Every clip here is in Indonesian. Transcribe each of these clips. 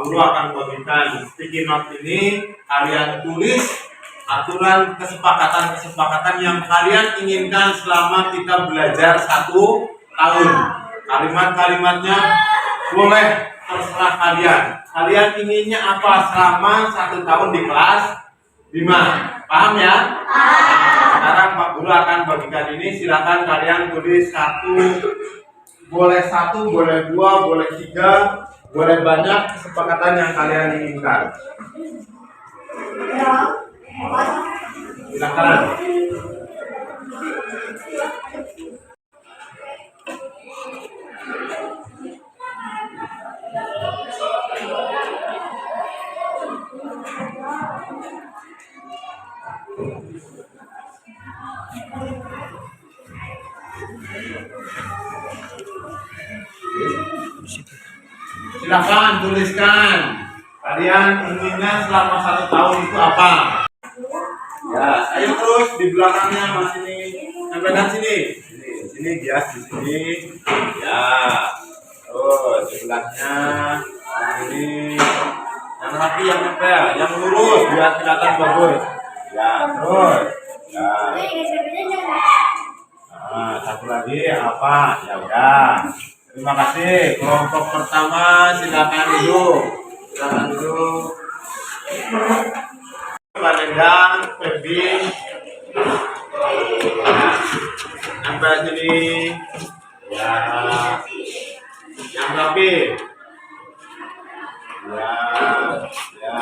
Guru akan bagikan sticky note ini. Kalian tulis aturan kesepakatan yang kalian inginkan selama kita belajar 1 tahun. Kalimat-kalimatnya boleh terserah kalian. Kalian inginnya apa selama 1 tahun di kelas 5? Paham ya? Sekarang Pak Guru akan bagikan ini. Silakan kalian tulis boleh 1, boleh 2, boleh 3, boleh banyak kesepakatan yang kalian inginkan. Silakan. Silakan tuliskan. Kalian inginnya selama 1 tahun itu apa? Ya, ayo terus di belakangnya Mas ini. Sampaikan sini. Sini bias di sini. Ya. Terus sebelahnya ini. Yang rapi, yang nempel, yang lurus biar kelihatan bagus. Ya, terus. Ya. Nah, satu lagi apa? Ya udah. Terima kasih. Kelompok pertama silakan duduk. Silakan duduk. Pandang, Febi. Sampai sini. Ya. Yang rapi. Ya. Ya.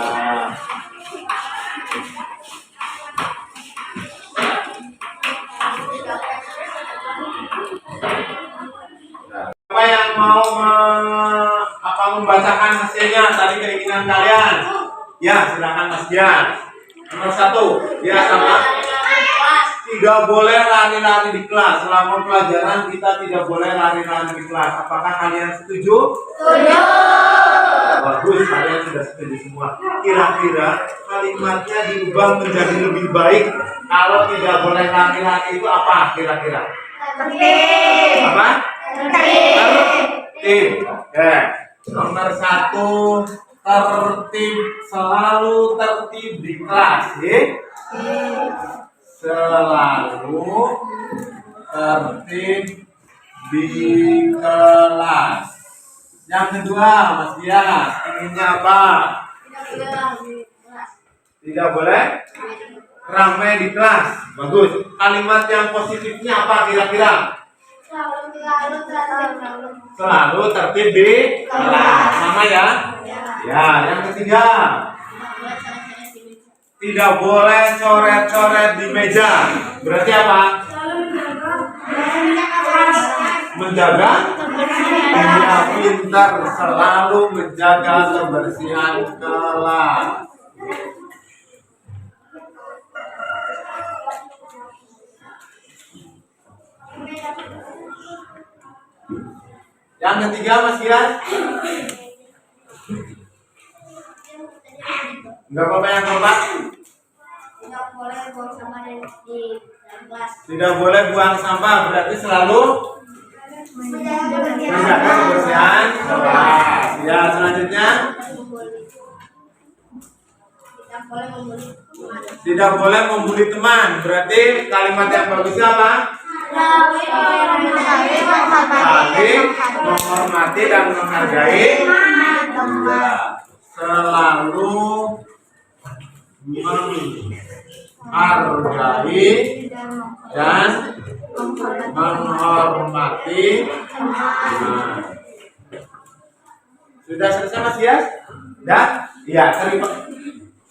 Siapa yang mau membacakan hasilnya tadi keinginan kalian? Ya, silakan Mas Dian. Nomor 1, ya sama. Tidak boleh lari-lari di kelas. Selama pelajaran kita tidak boleh lari-lari di kelas. Apakah kalian setuju? Setuju. Bagus, kalian sudah setuju semua. Kira-kira kalimatnya diubah menjadi lebih baik kalau tidak boleh lari-lari itu apa? Kira-kira? Tertib. Apa? Tertib. Oke. Nomor 1, tertib, selalu tertib di kelas, ya? Selalu tertib di kelas. Yang kedua, Mas Dias, inginnya apa? Tidak boleh ramai di kelas. Bagus. Kalimat yang positifnya apa kira-kira? Selalu tertib di kelas. Sama ya? Ya, yang ketiga. Tidak boleh coret-coret di meja. Berarti apa? Menjaga. Dia pintar selalu menjaga kebersihan kelas. Yang ketiga, Mas Giras? Enggak apa-apa yang keempat? Tidak boleh buang sampah di kelas. Tidak boleh buang sampah, berarti selalu menjaga kebersihan kelas. Ya, selanjutnya? Tidak boleh membuli teman. Berarti kalimat yang bagusnya apa? Saling menghormati dan menghargai. Selalu menghargai dan menghormati. Sudah selesai Mas Gias? Sudah? Iya,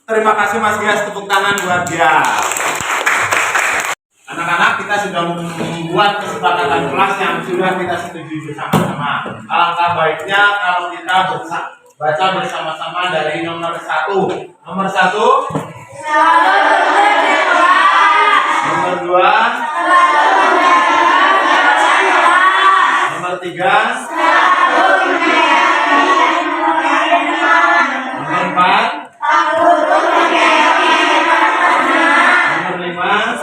terima kasih Mas Gias, tepuk tangan buat dia. Anak-anak, kita sudah membuat kesepakatan kelas yang sudah kita setujui bersama-sama. Alangkah baiknya kalau kita baca bersama-sama dari nomor 1. Nomor 1. Nomor 2. Nomor 3. Nomor 4. Nomor 5.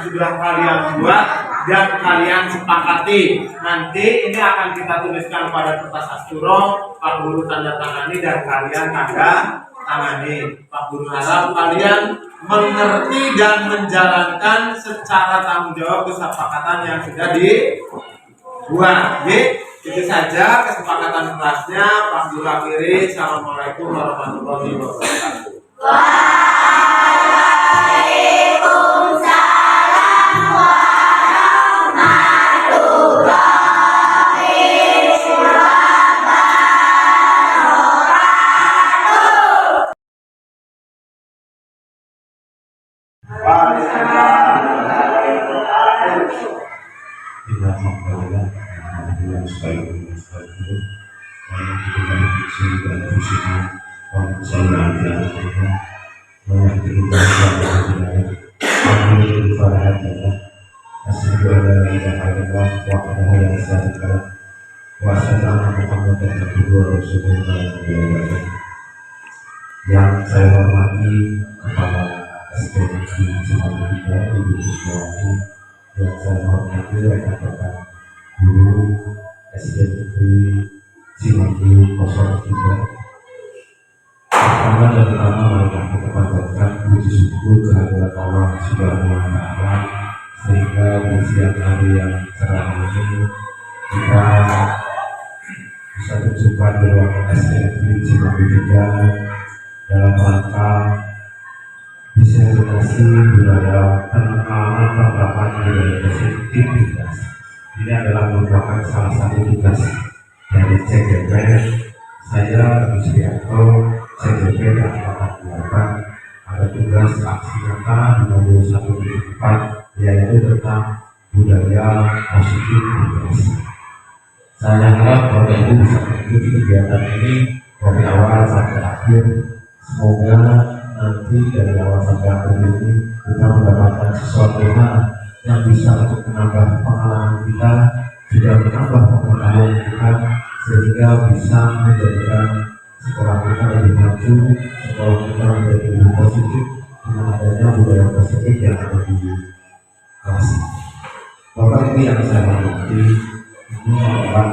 sudah kalian buat dan kalian sepakati. Nanti ini akan kita tuliskan pada kertas asturo, Pak Guru tanda tangani dan kalian tanda tangani. Pak Guru harap kalian mengerti dan menjalankan secara tanggung jawab kesepakatan yang sudah dibuat. Itu saja kesepakatan kelasnya. Pak Guru akhiri. Assalamualaikum warahmatullahi wabarakatuh. Yang saya hormati kepada SPMK Cimandiri Ibu Iswati, yang saya hormati rekan-rekan guru SPMK Cimandiri 03. Pertama dan pertama mari kita panjatkan puji syukur kehadirat Allah Subhanahu wa Ta'ala, sehingga di siang hari yang cerah ini kita bisa berjumpa di ruang SPMK Cimandiri dalam rangka diseminasi budaya pengenalan penerapan budaya positivitas. Ini adalah merupakan salah satu tugas dari CGP. Saya Wisrianto, CGP dan Angkatan ada tugas aksi nyata di modul 1.4, yaitu tentang budaya positivitas. Saya harap Bapak Ibu bisa mengikuti kegiatan ini dari awal sampai akhir. Semoga nanti dari awal sampai akhir ini kita mendapatkan sesuatu yang bisa untuk menambah pengalaman kita, juga menambah pengetahuan kita, sehingga bisa menjadikan sekolah kita lebih maju, sekolah kita menjadi lebih positif dengan adanya budaya positif yang ada di kelas. Bapak ini yang saya hormati, ini adalah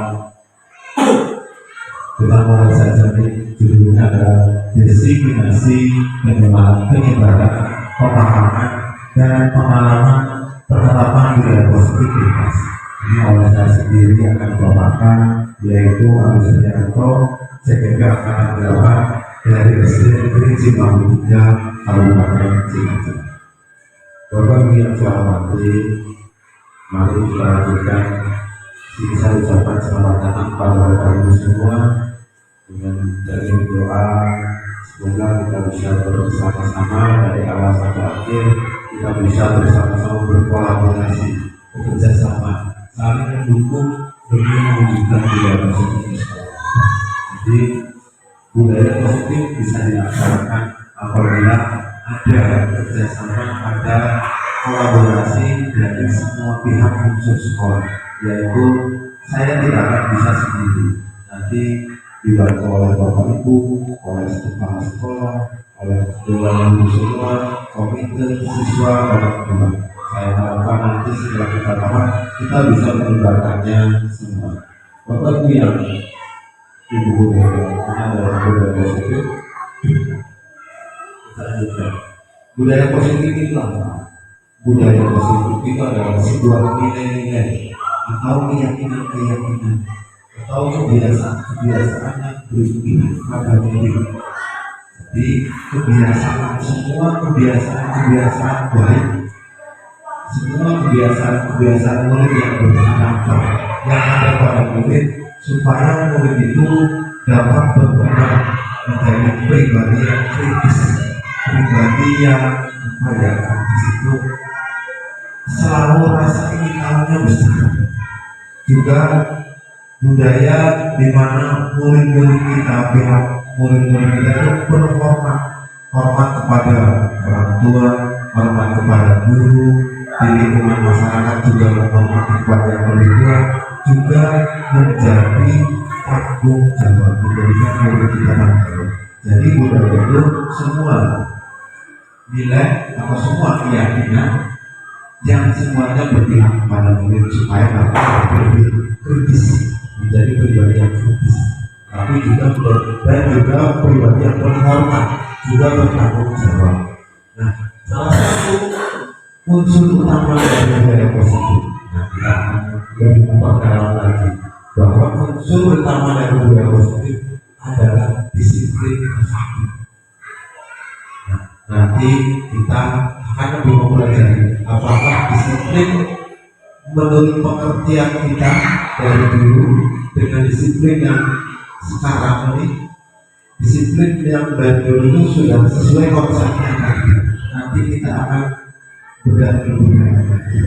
kita mulai saja nih, judulnya adalah diseminasi penyebaran pemahaman dan pengalaman penerapan budaya positivitas. Ini oleh saya sendiri akan dibawakan, yaitu Agus Sujanto, CGP Angkatan 8 dari SD Cimandiri 3, Kabupaten Cianjur. Bapak Ibu yang saya hormati, mari kita lanjutkan sisa ucapan selamat datang kepada Bapak Ibu semua dengan dari doa. Semoga kita bisa bersama-sama dari awal sampai akhir, kita bisa bersama-sama berkolaborasi, bekerja sama, saling mendukung demi mewujudkan budaya positif di sekolah. Jadi budaya positif bisa dilaksanakan apabila ada kerjasama, ada kolaborasi dari semua pihak unsur sekolah, yaitu saya tidak akan bisa sendiri, nanti dibantu oleh Bapak Ibu, oleh kepala sekolah, oleh dewan guru semua, komite siswa, orang tua. Saya harapkan nanti setelah kita paham, kita bisa menyebarkannya semua. Bapak Ibu yang Ibu guru adalah budaya positif. Kita lanjutkan. Budaya positif itu apa? Budaya positif itu adalah sebuah nilai-nilai atau keyakinan-keyakinan atau kebiasaan-kebiasaan yang berpihak pada diri. Jadi kebiasaan, semua kebiasaan baik, semua kebiasaan murid yang berkarakter yang ada pada murid, supaya murid itu dapat berkembang menjadi pribadi yang kritis, pribadi yang kritis itu selalu rasa ingin tahunya besar. Juga budaya di mana murid-murid kita, pihak murid-murid kita itu berhormat, hormat kepada orang tua, hormat kepada guru, di lingkungan masyarakat juga hormat kepada yang lebih tua, juga menjadi tanggung jawab menjadikan murid kita nanti. Jadi budaya itu semua nilai atau semua keyakinan yang semuanya berpihak kepada murid supaya mereka lebih kritis, menjadi pribadi yang kritis, tapi juga dan juga pribadi yang berhormat, juga bertanggung jawab. Nah, salah satu unsur utama dari budaya positif, nah kita akan lebih memperdalam lagi bahwa unsur utama dari budaya positif adalah disiplin bersama. Nanti kita akan lebih mempelajari apakah disiplin menurut pengertian kita dari dulu dengan disiplin yang sekarang ini, disiplin yang dari dulu itu sudah sesuai konsepnya tadi. Nanti kita akan bedah lebih lagi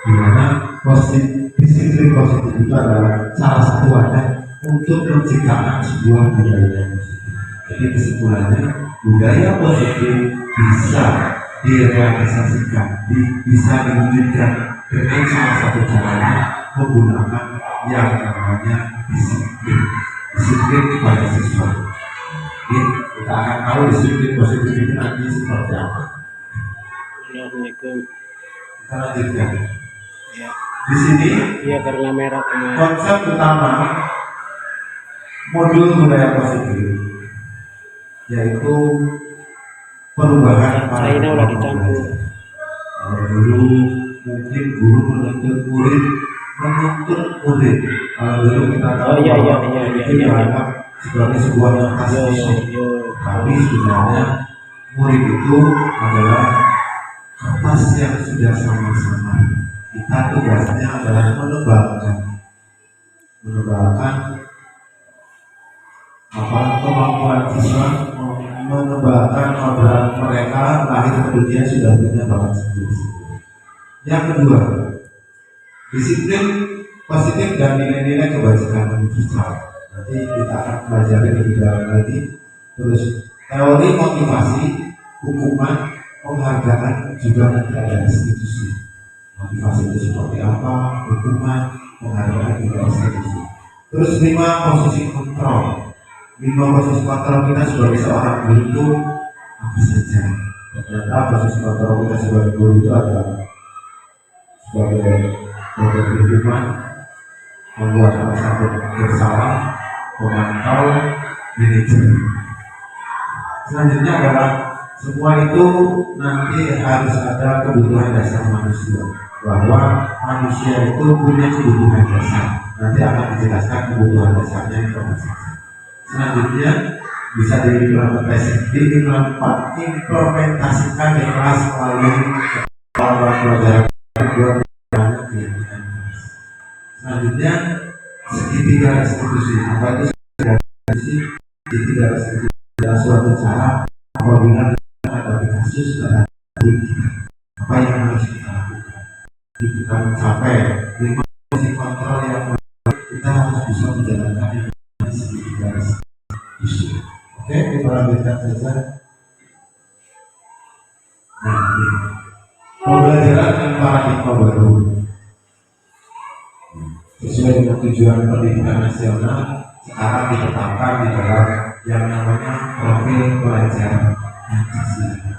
dimana disiplin positif itu adalah salah satu wadah untuk menciptakan sebuah budaya yang positif. Jadi kesimpulannya, budaya positif bisa direalisasikan, bisa diwujudkan dengan salah satu caranya menggunakan yang namanya disiplin kepada siswa. Ini kita akan tahu disiplin positif itu nanti seperti apa. Assalamualaikum. Kita lanjutkan. Ya. Di sini Iya, karena merah kemarin. konsep utama modul budaya positif yaitu perubahan Saya ini udah dicampur. Kalau dulu mungkin guru menuntut murid, kalau dulu kita tahu Oh, iya, iya, bahwa iya, iya, itu iya. dianggap sebagai sebuah kertas Yo, yo, kosong. yo. Tapi sebenarnya murid itu adalah kertas yang sudah sama-sama. Kita tugasnya adalah menebalkan kemampuan siswa, menebalkan modal mereka lahir ke dunia sudah punya bakat sendiri. Yang kedua, disiplin positif dan nilai-nilai kebajikan universal. Nanti kita akan pelajari lebih dalam lagi. Terus teori motivasi, hukuman, penghargaan, juga nanti ada institusi. Motivasi itu seperti apa, hukuman, penghargaan, juga institusi. Terus 5 posisi kontrol. 5 posisi kontrol kita sebagai seorang guru itu apa saja? Ternyata posisi kontrol kita sebagai guru itu adalah sebagai hukuman, membuat anak satu bersalah, memantau, manajer. Selanjutnya adalah semua itu nanti harus ada kebutuhan dasar manusia, bahwa manusia itu punya kebutuhan dasar. Nanti akan dijelaskan kebutuhan dasarnya itu apa saja. Selanjutnya bisa diimplementasikan di kelas melalui pelajaran. Selanjutnya segitiga restitusi. Apa itu segitiga restitusi? Adalah suatu cara apabila ada kasus pada apa yang harus kita lakukan. Jadi kita mencapai 5 posisi kontrol yang kita harus bisa menjalankan yang segitiga restitusi. Oke, kita lanjutkan saja. Nah, ini pembelajaran dan paradigma baru sesuai dengan tujuan pendidikan nasional sekarang ditetapkan di dalam yang namanya profil pelajar Pancasila.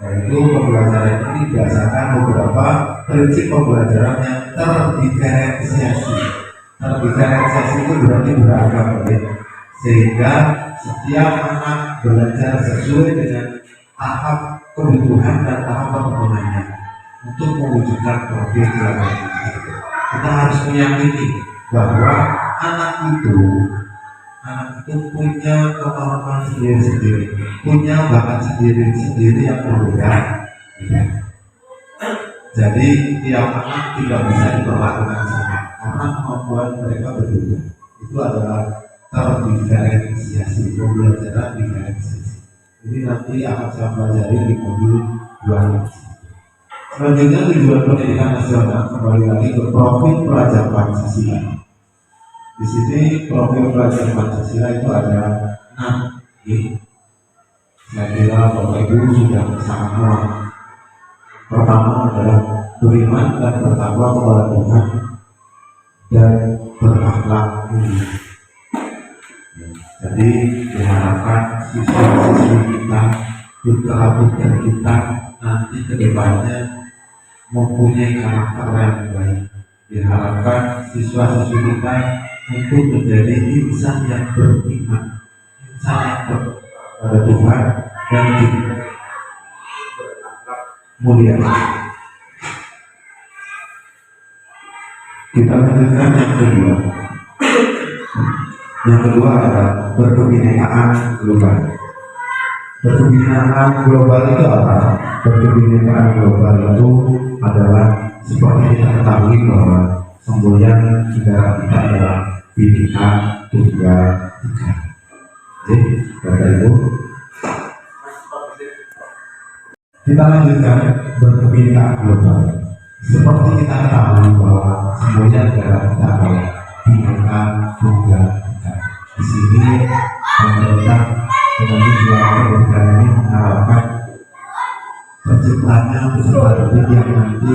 Yaitu pembelajaran ini berdasarkan beberapa prinsip pembelajaran yang terdiferensiasi. Terdiferensiasi itu berarti beragam, sehingga setiap anak belajar sesuai dengan tahap kebutuhan dan tahap perkembangannya untuk mewujudkan profil pelajar. Kita harus meyakini bahwa anak itu punya kemampuan sendiri-sendiri, punya bakat sendiri-sendiri yang berbeda. Jadi tiap anak tidak bisa diperlakukan sama karena kemampuan mereka berbeda. Itu adalah terdiferensiasi, pembelajaran diferensiasi. Ini nanti akan saya pelajari di modul 2. Selanjutnya tujuan pendidikan nasional, kembali lagi ke profil pelajar Pancasila. Di sini profil pelajar Pancasila itu ada 6. Saya kira Bapak Ibu sudah sangat muat. Pertama adalah beriman dan bertakwa kepada Tuhan dan berakhlak mulia. Jadi diharapkan siswa-siswi kita, putra-putri kita nanti ke depannya mempunyai karakter yang baik. Diharapkan siswa-siswi kita untuk menjadi insan yang beriman, insan yang kepada Tuhan dan juga mulia. Kita lanjutkan yang kedua. Yang kedua adalah berkebinekaan global. Berkebinekaan global itu apa? Berkebinekaan global itu adalah seperti kita ketahui bahwa semboyan negara kita adalah Bhinneka Tunggal Ika. Jadi, Bapak Ibu, kita lanjutkan berkebinekaan global. Seperti kita ketahui bahwa semboyan negara kita adalah Bhinneka Tunggal Ika. Di sini pemerintah dengan tujuan program ini mengharapkan terciptanya peserta didik yang nanti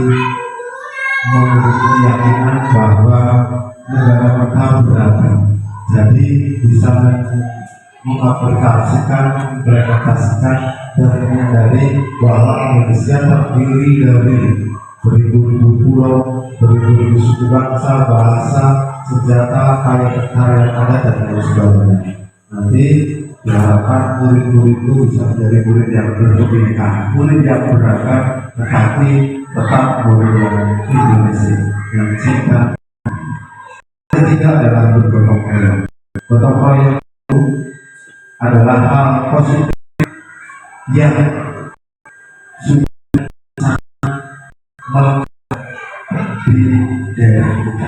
memiliki keyakinan bahwa negara kita beragam, jadi bisa mengaplikasikan, mengimplementasikan dan menyadari bahwa Indonesia terdiri dari beribu-ribu pulau, beribu-ribu suku bangsa, bahasa, senjata, kaya adat dan lain sebagainya. Nanti diharapkan murid-murid itu bisa menjadi murid yang berkebinekaan, murid yang beragam, tetapi tetap murid yang Indonesia, yang cinta. Ketiga adalah bergotong royong. Gotong royong itu adalah hal positif yang sudah sangat melekat di daerah kita.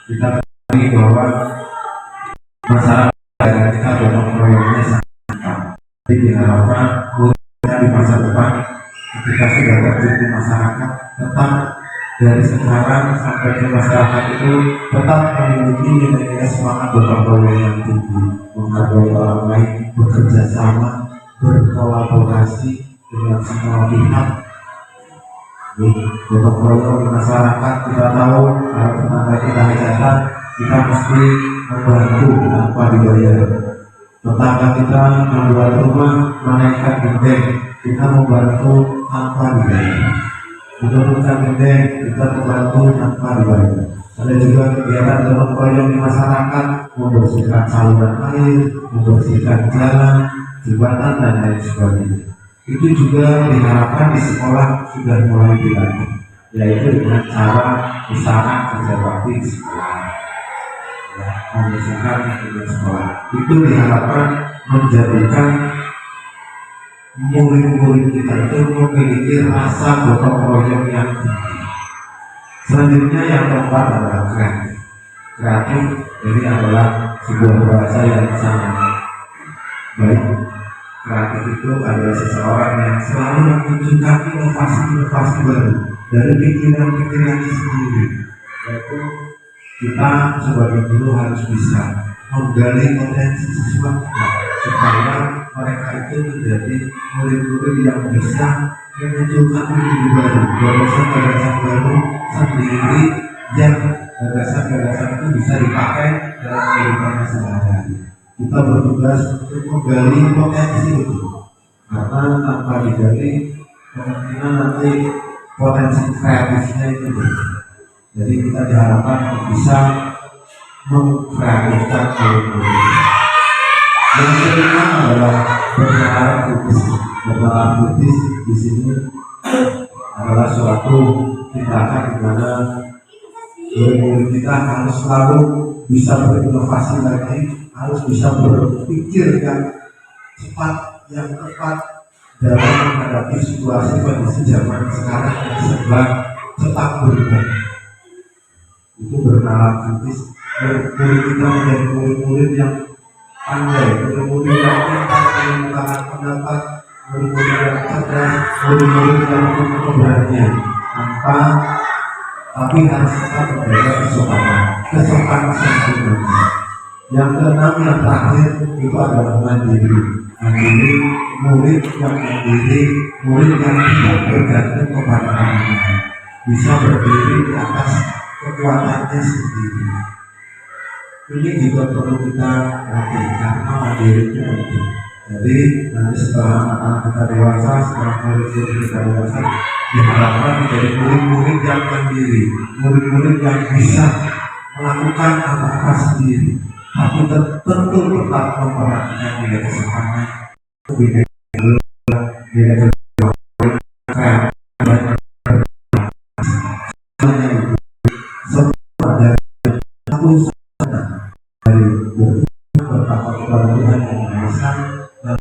Kita ketahui bahwa masyarakat kita gotong royongnya sangat kuat. Jadi diharapkan muridnya di masa depan ketika sudah terjun di masyarakat tetap dari sekarang sampai ke masyarakat itu tetap memiliki nilai-nilai semangat gotong royong yang tinggi, menghargai orang lain, bekerja sama, berkolaborasi dengan semua pihak. Gotong royong di masyarakat kita tahu kalau tetangga kita hajatan kita mesti membantu tanpa dibayar. Tetangga kita membuat rumah menaikkan genteng, kita membantu tanpa dibayar. Menurunkan genteng, kita membantu tanpa dibayar. Ada juga kegiatan gotong royong di masyarakat, membersihkan saluran air, membersihkan jalan, jembatan dan lain sebagainya. Itu juga diharapkan di sekolah sudah mulai dilakukan, yaitu dengan cara usaha kerja bakti di sekolah. Membersihkan di sekolah itu diharapkan menjadikan murid-murid kita itu memiliki rasa gotong royong yang tinggi. Selanjutnya yang keempat adalah kreatif. Kreatif ini adalah sebuah bahasa yang sangat baik. Kreatif itu adalah seseorang yang selalu menunjukkan inovasi-inovasi baru dari pikiran-pikirannya sendiri. Yaitu kita sebagai guru harus bisa menggali potensi siswa kita supaya mereka itu menjadi murid-murid yang bisa menunjukkan ide baru, gagasan-gagasan baru sendiri yang gagasan-gagasan itu bisa dipakai dalam kehidupan sehari-hari. Kita bertugas untuk menggali potensi itu, karena tanpa digali kemungkinan nanti potensi kreatifnya itu. Jadi kita diharapkan bisa mengkreatifkan murid-murid. Yang kelima adalah bernalar kritis. Bernalar kritis di sini adalah suatu tindakan di mana murid-murid kita harus selalu bisa berinovasi lagi, harus bisa berpikir yang cepat, yang tepat dalam menghadapi situasi kondisi zaman sekarang yang serba cepat berubah. Itu bernalar kritis. Murid-murid kita menjadi murid-murid yang pandai, murid-murid yang pintar mengungkapkan pendapat, murid-murid yang cerdas, murid-murid yang punya keberanian, tapi harus tetap menjaga kesopanan sempurna. Yang keenam, yang terakhir itu adalah mandiri. Mandiri, murid yang mandiri, murid yang tidak bergantung kepada orang lain, bisa berdiri di atas kekuatannya sendiri. Ini juga perlu kita latih karena mandiri itu penting. Jadi nanti setelah anak-anak kita dewasa, setelah murid-murid kita dewasa, diharapkan menjadi murid-murid yang mandiri, murid-murid yang bisa melakukan apa-apa sendiri, tapi tentu tetap memperhatikan nilai kesopanan, nilai satu dari bertakwa kepada Tuhan yang Maha Esa dan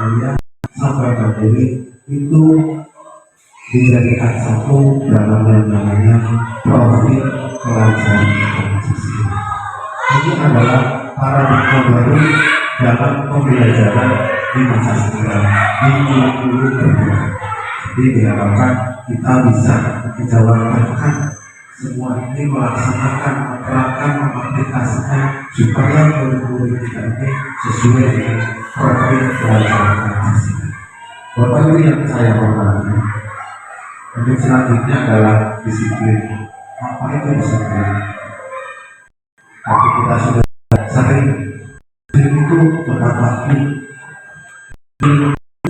mulia sampai berdiri itu dijadikan satu dalam yang namanya profil pelajaran Pancasila. Ini adalah paradigma baru dalam pembelajaran di masa sekarang di kurikulum berbeda. Jadi diharapkan kita bisa menjalankan semua ini, melaksanakan, menerapkan, mengaplikasikan supaya murid-murid kita ini sesuai dengan profil pelajaran Pancasila. Bapak Ibu yang saya hormati, untuk selanjutnya adalah disiplin. Apa itu disiplin? Tapi kita sudah sering itu tepat waktu,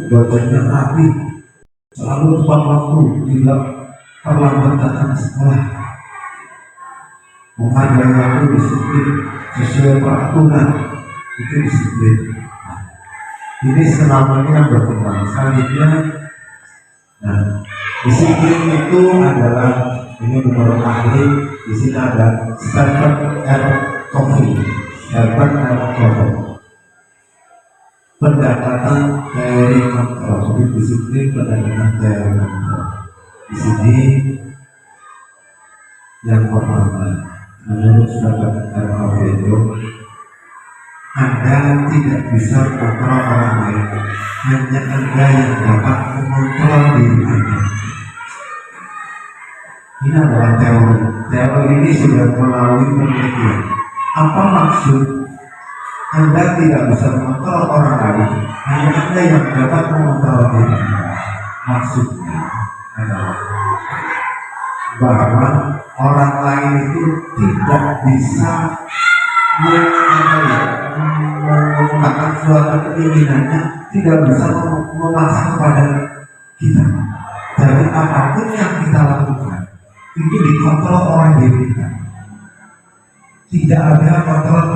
belajarnya rapi, selalu tepat waktu, tidak terlambat datang ke sekolah, menghargai waktu, disiplin sesuai peraturan, itu disiplin. Ini senamanya yang berkembang. Selanjutnya, nah, disiplin itu adalah, ini menurut ahli, di sini ada Stephen R. Covey. Stephen R. Covey. Pendekatan teori kontrol. Jadi disiplin pendekatan teori kontrol. Di sini yang pertama, menurut Stephen R. Covey itu, Anda tidak bisa mengontrol orang lain, hanya Anda yang dapat mengontrol diri Anda. Ini adalah teori. Teori ini sudah melalui penelitian. Apa maksud Anda tidak bisa mengontrol orang lain, hanya Anda yang dapat mengontrol diri Anda? Maksudnya adalah bahwa orang lain itu tidak bisa mengungkapkan suatu keinginannya, tidak bisa memaksa kepada kita. Jadi apapun yang kita lakukan itu dikontrol oleh diri kita. Tidak ada kontrol,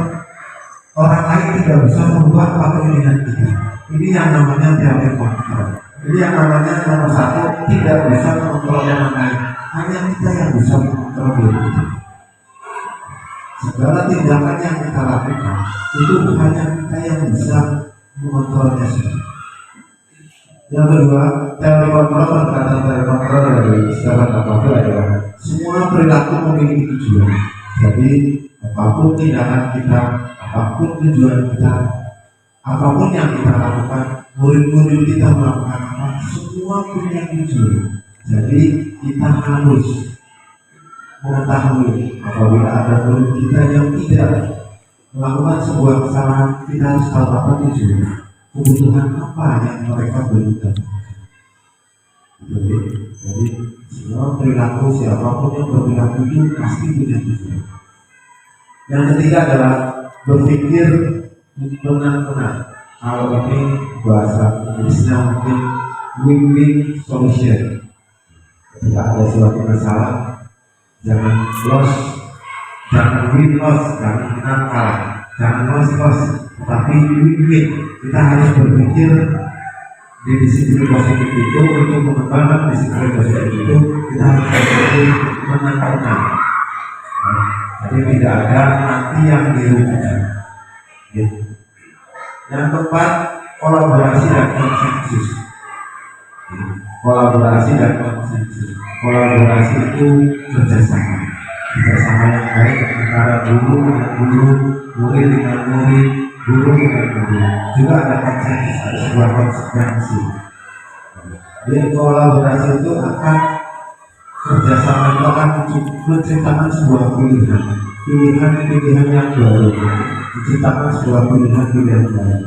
orang lain tidak bisa merubah apa keinginan kita. Ini yang namanya teori kontrol. Jadi yang namanya nomor satu, tidak bisa mengontrol orang lain, hanya kita yang bisa mengontrol diri kita. Segala tindakan yang kita lakukan itu hanya kita yang bisa mengontrolnya sendiri. Yang kedua, teori kontrol berkata teori kontrol dari Stephen R. Covey adalah semua perilaku memiliki tujuan. Jadi apapun tindakan kita, apapun tujuan kita, apapun yang kita lakukan, murid-murid kita melakukan apa, semua punya tujuan. Jadi kita harus mengetahui apabila ada murid kita yang tidak melakukan sebuah kesalahan, kita harus tahu apa tujuan, kebutuhan apa yang mereka berikan. Jadi semua perilaku siapapun yang berperilaku itu pasti punya tujuan. Yang ketiga adalah berpikir benar-benar. Kalau ini bahasa Inggrisnya mungkin win-win solution. Ketika ada suatu masalah, jangan loss, jangan win loss, jangan menang kalah, jangan loss, tapi win-win. Kita harus berpikir di disiplin positif itu, untuk mengembangkan disiplin positif itu kita harus berpikir menang-menang. Jadi tidak ada nanti yang dirugikan. Yang keempat, kolaborasi dan konsensus. Kolaborasi dan konsensus. Kolaborasi itu kerjasama yang baik antara guru dengan guru, murid dengan murid, guru dengan guru. Juga ada konsensus, ada sebuah konsekuensi. Jadi kolaborasi itu akan kerjasama itu akan menciptakan sebuah pilihan yang baru, menciptakan sebuah pilihan baru.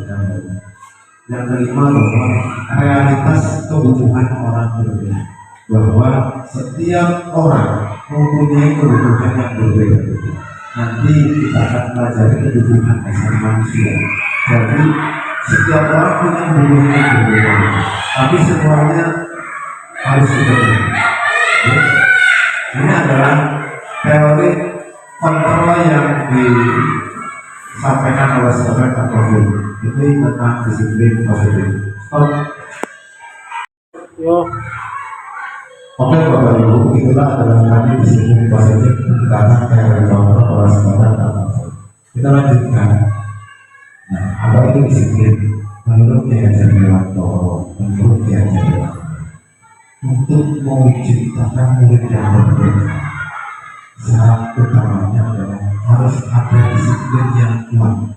Yang kelima, bahwa realitas kebutuhan orang berbeda, bahwa setiap orang mempunyai kebutuhan yang berbeda. Nanti kita akan pelajari kebutuhan dasar manusia. Jadi Setiap orang punya bulunya berbeda, tapi semuanya harus berbeda. Ini adalah teori kontrol yang disampaikan oleh Stephen Covey. Ini tentang disiplin positif. Stop. Yo, Oke Bapak Ibu, itulah adalah kami disiplin positif karena teori kontrol oleh Stephen Covey. Kita lanjutkan. Nah, apa itu disiplin? Menurut Kiai Hajar Dewantoro, menurut Kiai Hajar Dewantoro, untuk menciptakan murid yang berbeda, syarat utamanya adalah harus ada disiplin yang kuat,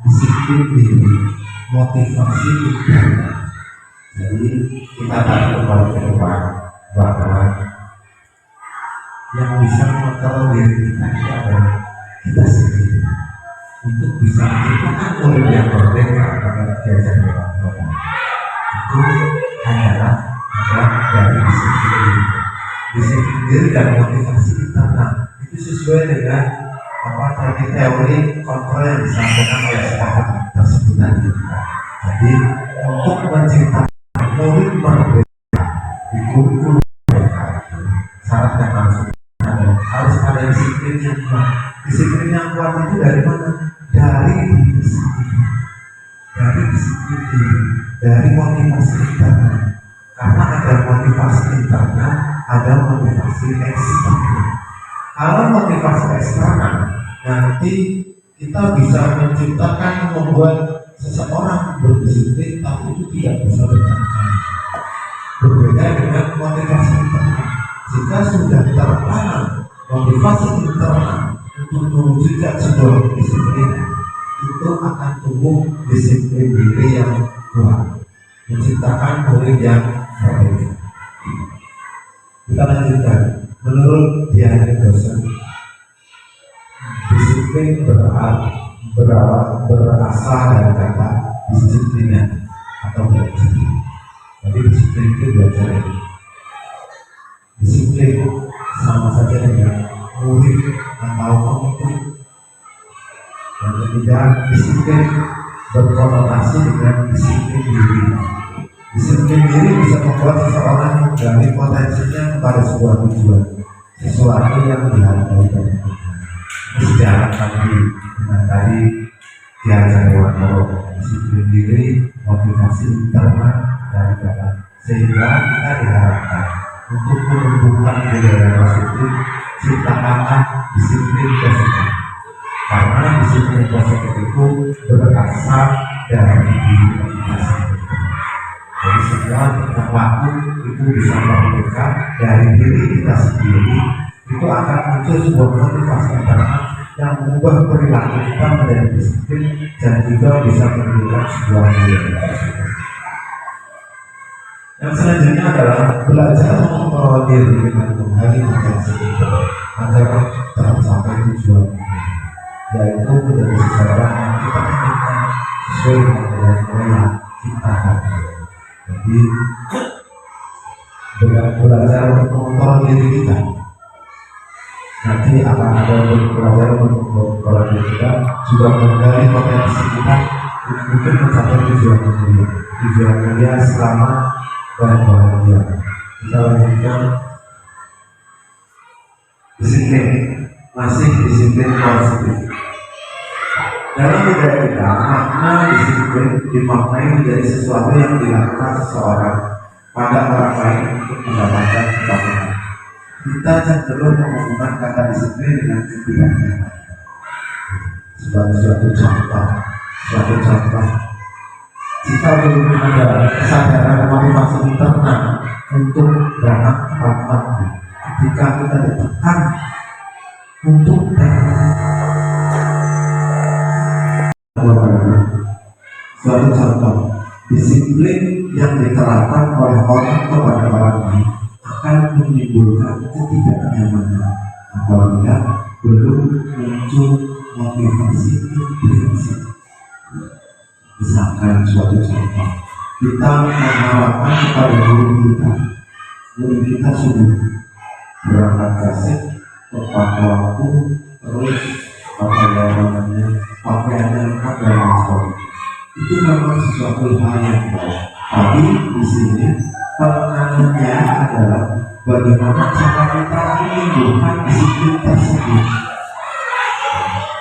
disiplin diri, motivasi internal. Jadi kita tahu kembali ke depan bahwa yang bisa mengontrol diri kita itu adalah kita sendiri. Untuk bisa menciptakan murid yang berbeda pada Kiai Dewantoro itu hanyalah dari disiplin diri. Disiplin diri dan motivasi internal itu sesuai dengan apa tadi teori kontrol yang disampaikan oleh Stephen tersebut tadi. Jadi untuk menciptakan murid berbeda di kurikulum mereka, syarat yang harus ada disiplin yang kuat. Disiplin yang kuat itu dari mana? Dari diri sendiri, dari disiplin diri, dari motivasi internal. Karena ada motivasi internal, ada motivasi eksternal. Kalau motivasi eksternal, nanti kita bisa menciptakan membuat seseorang berdisiplin, tapi itu tidak bisa bertahan. Berbeda dengan motivasi internal. Jika sudah tertanam motivasi internal untuk mewujudkan sebuah disiplin, itu akan tumbuh disiplin diri yang kuat, menciptakan murid yang berbeda. Kita lanjutkan. Menurut Diana dosen, disiplin berasal dari kata disiplina atau belajar. Jadi disiplin itu belajar. Disiplin sama saja dengan murid atau pengikut. Yang ketiga, disiplin berkonotasi dengan disiplin diri. Disiplin diri bisa membuat seseorang dari potensinya kepada sebuah tujuan, sesuatu yang dihargai dan ini sejarah tadi dengan tadi Kiai Dewantoro. Disiplin diri, motivasi internal dari dalam, sehingga kita diharapkan untuk menumbuhkan budaya positif, ciptakanlah disiplin positif. Karena disiplin positif itu berasal dari diri kita sendiri. Jadi semua kita lakukan itu bisa merdeka dari diri kita sendiri. Itu akan muncul sebuah motivasi internal yang mengubah perilaku kita menjadi disiplin dan juga bisa menimbulkan sebuah nilai. Yang selanjutnya adalah belajar mengontrol diri dengan menggali potensi kita agar tercapai tujuan ini, yaitu menjadi seseorang yang kita inginkan sesuai dengan yang kita harapkan. Jadi dengan belajar untuk mengontrol diri kita, nanti akan ada belajar untuk mengontrol diri kita, juga menggali potensi kita untuk mencapai tujuan mulia selama dan bahagia. Kita lanjutkan. Disiplin, masih disiplin positif. Dalam budaya kita, makna disiplin dimaknai menjadi sesuatu yang dilakukan seseorang pada orang lain untuk mendapatkan kebahagiaan. Kita cenderung menghubungkan kata disiplin dengan ketidaknyamanan. Sebagai suatu contoh, jika belum ada kesadaran motivasi internal untuk berangkat tepat waktu, ketika kita ditekan untuk suatu contoh, disiplin yang diterapkan oleh orang kepada orang lain akan menimbulkan ketidaknyamanan apabila belum muncul motivasi intrinsik. Misalkan suatu contoh, kita mengharapkan kepada guru kita sudah berangkat kasih tepat waktu, terus pakaiannya lengkap dan lain sebagainya. itu memang sesuatu hal yang baik. Tapi di sini penanganannya adalah bagaimana cara kita menumbuhkan disiplin tersebut.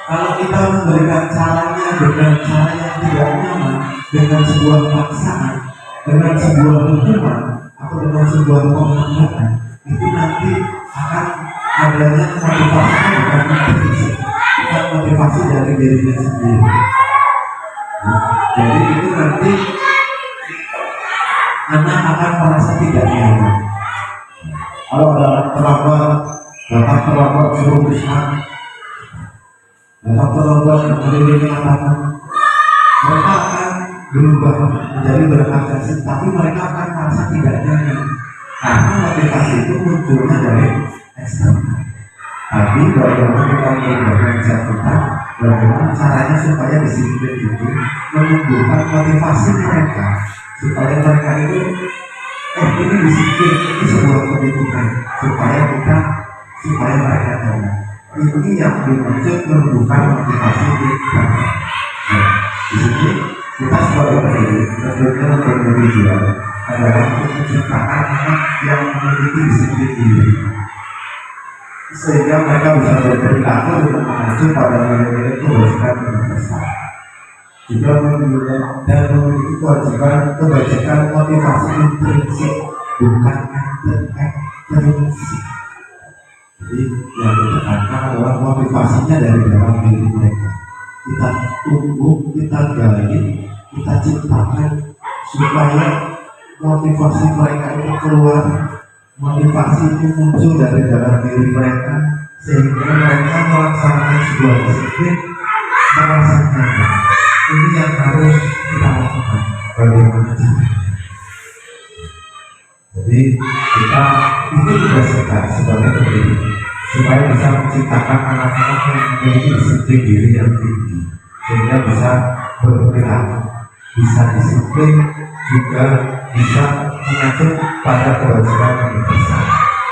Kalau kita memberikan caranya dengan cara yang tidak nyaman, dengan sebuah paksaan, dengan sebuah hukuman, atau dengan sebuah penghargaan, itu nanti akan adanya motivasi bukan motivasi, bukan motivasi dari dirinya sendiri. Jadi itu nanti anak akan merasa tidak nyaman. Kalau ada terlambat, datang terlambat suruh pisah, datang terlambat mengelilingi lapangan, mereka akan berubah menjadi berkonsekuensi, tapi mereka akan merasa tidak nyaman karena motivasi itu munculnya dari eksternal. Tapi bagaimana kita mengubah mindset kita, bagaimana caranya supaya disiplin itu menumbuhkan motivasi mereka, supaya mereka itu ini disiplin, ini sebuah kebutuhan supaya mereka tahu ini yang dimaksud menumbuhkan motivasi kita. Nah, di sini kita sebagai pendiri tentunya bertujuan adalah untuk menciptakan anak yang memiliki disiplin diri, sehingga mereka bisa berperilaku untuk mengacu pada nilai-nilai kebajikan universal, juga memiliki kewajiban kebajikan motivasi intrinsik, bukan ekstrinsik. Jadi yang ditekankan adalah motivasinya dari dalam diri mereka. Kita tumbuh, kita gali, kita ciptakan supaya motivasi mereka itu keluar, motivasi itu muncul dari dalam diri mereka, sehingga mereka melaksanakan sebuah disiplin merasa nyaman. Ini yang harus kita lakukan. Bagaimana caranya? Jadi kita itu tugas kita sebagai pendiri, supaya bisa menciptakan anak-anak yang memiliki disiplin diri yang tinggi, sehingga bisa berperilaku, bisa disiplin, juga bisa mengacu pada kewajiban universal,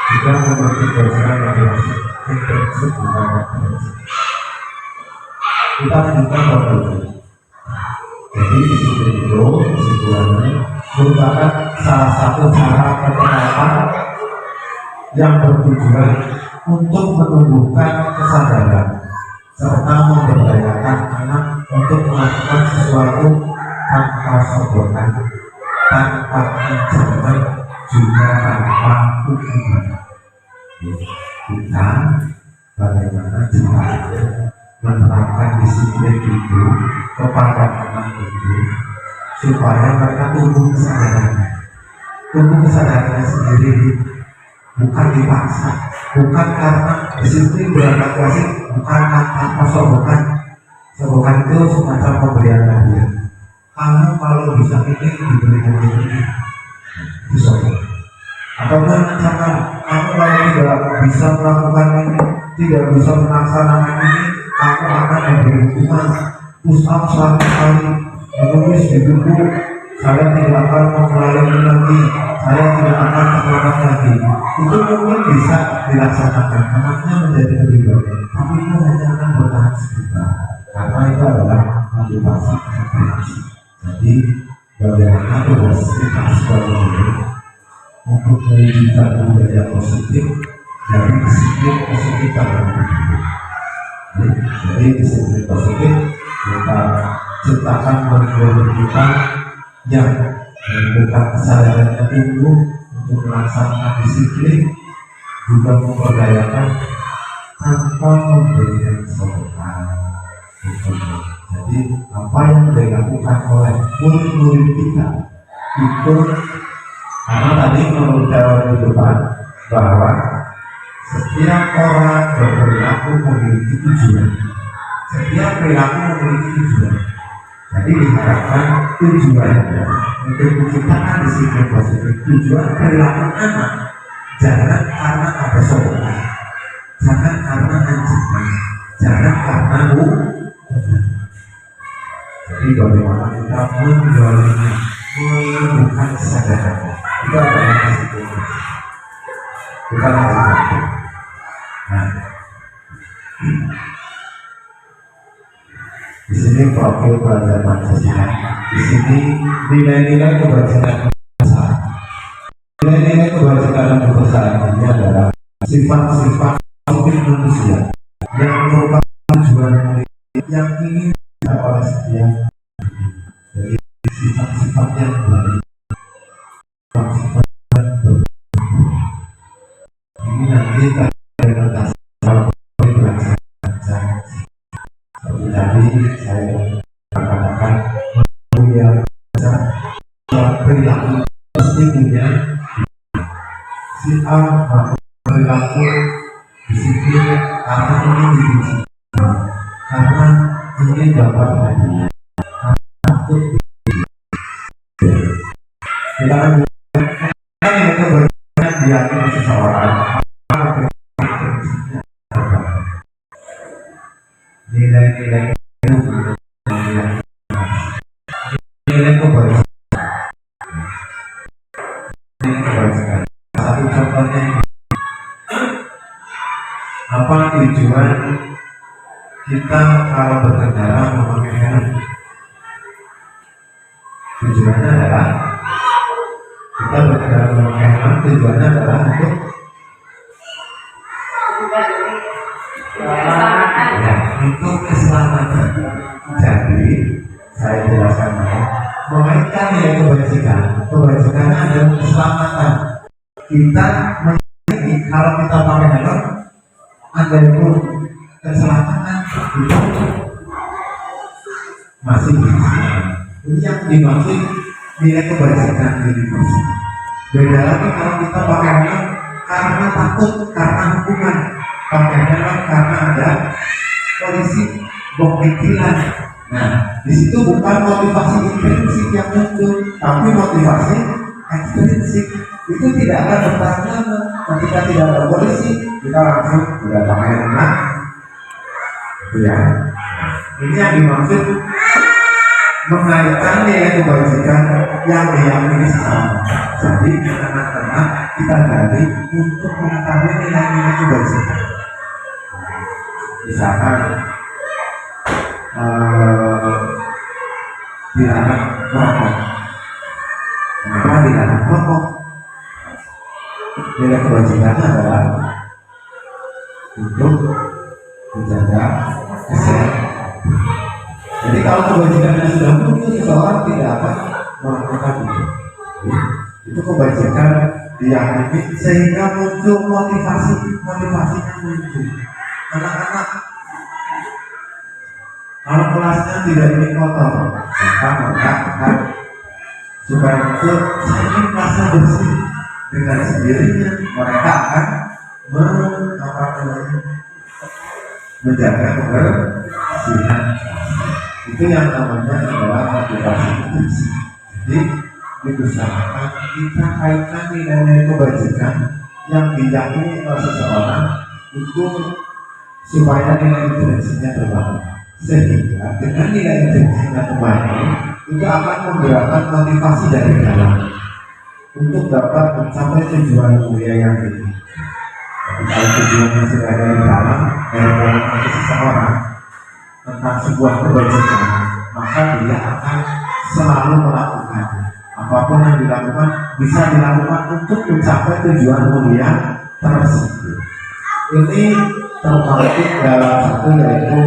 juga memiliki kewajiban yang dimaksud intrinsik bukan ekstrinsik. Kita lanjutkan bahwa jadi disiplin itu kesimpulannya merupakan salah satu cara penerapan yang bertujuan untuk menumbuhkan kesadaran serta memberdayakan anak untuk melakukan sesuatu tanpa sogokan, tanpa ancaman, juga tanpa hukuman. Kita bagaimana caranya menerapkan disiplin itu kepada anak itu supaya mereka tumbuh kesadarannya sendiri, bukan dipaksa, bukan karena disiplin berangkat klasik, bukan tanpa sogokan. Sogokan itu semacam pemberian hadiah. Kamu kalau bisa ini diberikan ini, disogokan. Ataupun ancaman, kamu kalau tidak bisa melakukan ini, tidak bisa melaksanakan ini, kamu akan diberi hukuman. Push up 100 kali, menulis di buku, saya tidak akan mengulangi lagi, saya tidak akan terlambat lagi. Itu mungkin bisa dilaksanakan, anaknya menjadi lebih baik, tapi itu hanya akan bertahan sebentar, karena itu adalah motivasi ekstrinsik. Jadi bagaimana tugas kita sebagai guru untuk mewujudkan budaya positif dari disiplin positif dalam hidup. Jadi disiplin positif kita ciptakan kurikulum kita yang membuka kesadarannya tumbuh untuk melaksanakan disiplin, juga memberdayakan tanpa memberikan sogokan. Jadi apa yang dilakukan oleh murid-murid kita itu, karena tadi menurut teori di depan bahwa setiap orang berperilaku memiliki tujuan, setiap perilaku memiliki tujuan. Jadi diharapkan tujuannya untuk menciptakan disiplin positif, tujuan perilaku anak jangan karena ada sogokan, jangan karena ancaman, jangan karena jadi bagaimana kita menggalinya, menumbuhkan kesadarannya, itu adalah disiplin. Kita lanjutkan. Nah, di sini profil pelajar Pancasila Di sini nilai-nilai kebajikan besar. Nilai-nilai kebajikan dan kebesaran ini adalah sifat-sifat positif manusia yang merupakan tujuan yang ingin dicapai oleh setiap. Jadi sifat-sifat yang baik, sifat yang baik. Ini nanti terrealisasi kalau belajar. Seperti tadi saya katakan, yang perilaku pasti punya si A perilaku disiplin karena ingin dibenci, karena ingin dapat hadiah, takut kita akan itu banyak diyakini seseorang nilai-nilai itu nilai kebajikan. Satu contohnya, apa tujuan kita kalau berkendara memakai helm? Tujuannya adalah kita berkendara memakai helm, tujuannya adalah untuk keselamatan. Jadi saya jelaskan ya, mengaitkan nilai kebajikan. Kebajikan adalah keselamatan. Kita mengerti kalau kita pakai helm ada itu keselamatan itu masih bisa. Ini yang dimaksud nilai kebajikan diri bersih. Beda lagi kalau kita pakai helm karena takut, karena hukuman. Pakai helm karena ada polisi bom pikiran. Nah, di situ bukan motivasi intrinsik yang muncul, tapi motivasi ekstrinsik. Itu tidak akan bertahan lama. Ketika tidak ada polisi, kita langsung tidak pakai helm. Itu ya. Ini yang dimaksud mengaitkan nilai kebajikan yang diyakini sesama. Jadi anak-anak kita gali untuk mengetahui nilai-nilai kebajikan. Misalkan dilarang merokok. Kenapa dilarang merokok? Nilai kebajikannya adalah untuk menjaga kesehatan. Jadi kalau kebajikannya sudah muncul, seseorang tidak akan melakukan itu. Itu kebajikan diyakini sehingga muncul motivasinya muncul. Anak-anak kalau kelasnya tidak ingin kotor, maka akan supaya betul saya ingin kelasnya bersih. Dengan sendirinya mereka akan menjaga kebersihan. Itu yang namanya adalah motivasi bersih. Jadi diusahakan kita kaitkan nilai kebajikan yang diyakini oleh seseorang itu supaya nilai intrinsiknya terbangun, sehingga dengan nilai intrinsiknya terbangun itu akan menggerakkan motivasi dari dalam untuk dapat mencapai tujuan mulia yang ini. Tapi kalau tujuannya sudah dari dalam hati seseorang tentang sebuah kebajikan, maka dia akan selalu melakukan apapun yang dilakukan bisa dilakukan untuk mencapai tujuan mulia tersebut. Ini terpatik dalam satu yaitu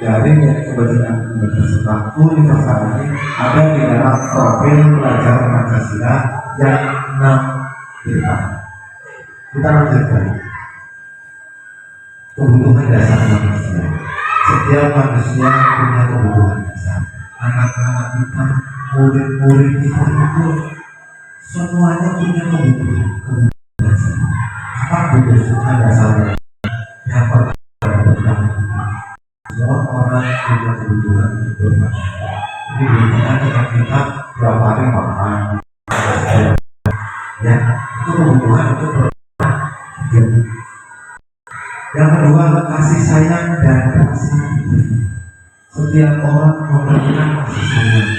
dari kebajikan universal. Universal ini ada di dalam profil pelajar Pancasila yang 6 depan. Kita lanjutkan. Kebutuhan dasar manusia. Setiap manusia punya kebutuhan dasar. Anak-anak kita, murid-murid kita itu semuanya punya kebutuhan dasar. Apa kebutuhan dasarnya? Yang pertama, semua orang punya kebutuhan hidup. Jadi biasanya dengan kita berapa hari makan, ya itu kebutuhan itu pertama. Yang kedua, kasih sayang dan kasih. Setiap orang memerlukan kasih sayang.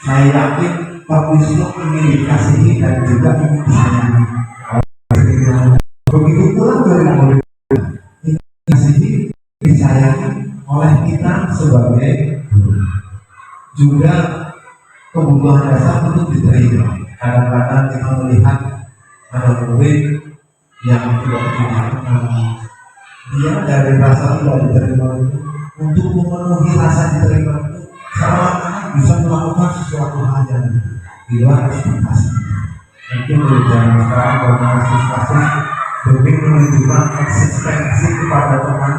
Saya yakin Pak Wisnu ingin dikasihi dan juga ingin disayangi. Begitu pula dari murid dikasihi, disayangi oleh kita sebagai guru. Juga kebutuhan dasar untuk diterima. Kadang-kadang kita melihat ada murid yang tidak diterima, dia dari rasa tidak diterima itu, untuk memenuhi rasa diterima itu seolah-olah bisa melakukan sesuatu hal yang di luar ekspektasi. Mungkin di zaman sekarang banyak kasus-kasus demi menunjukkan eksistensi kepada teman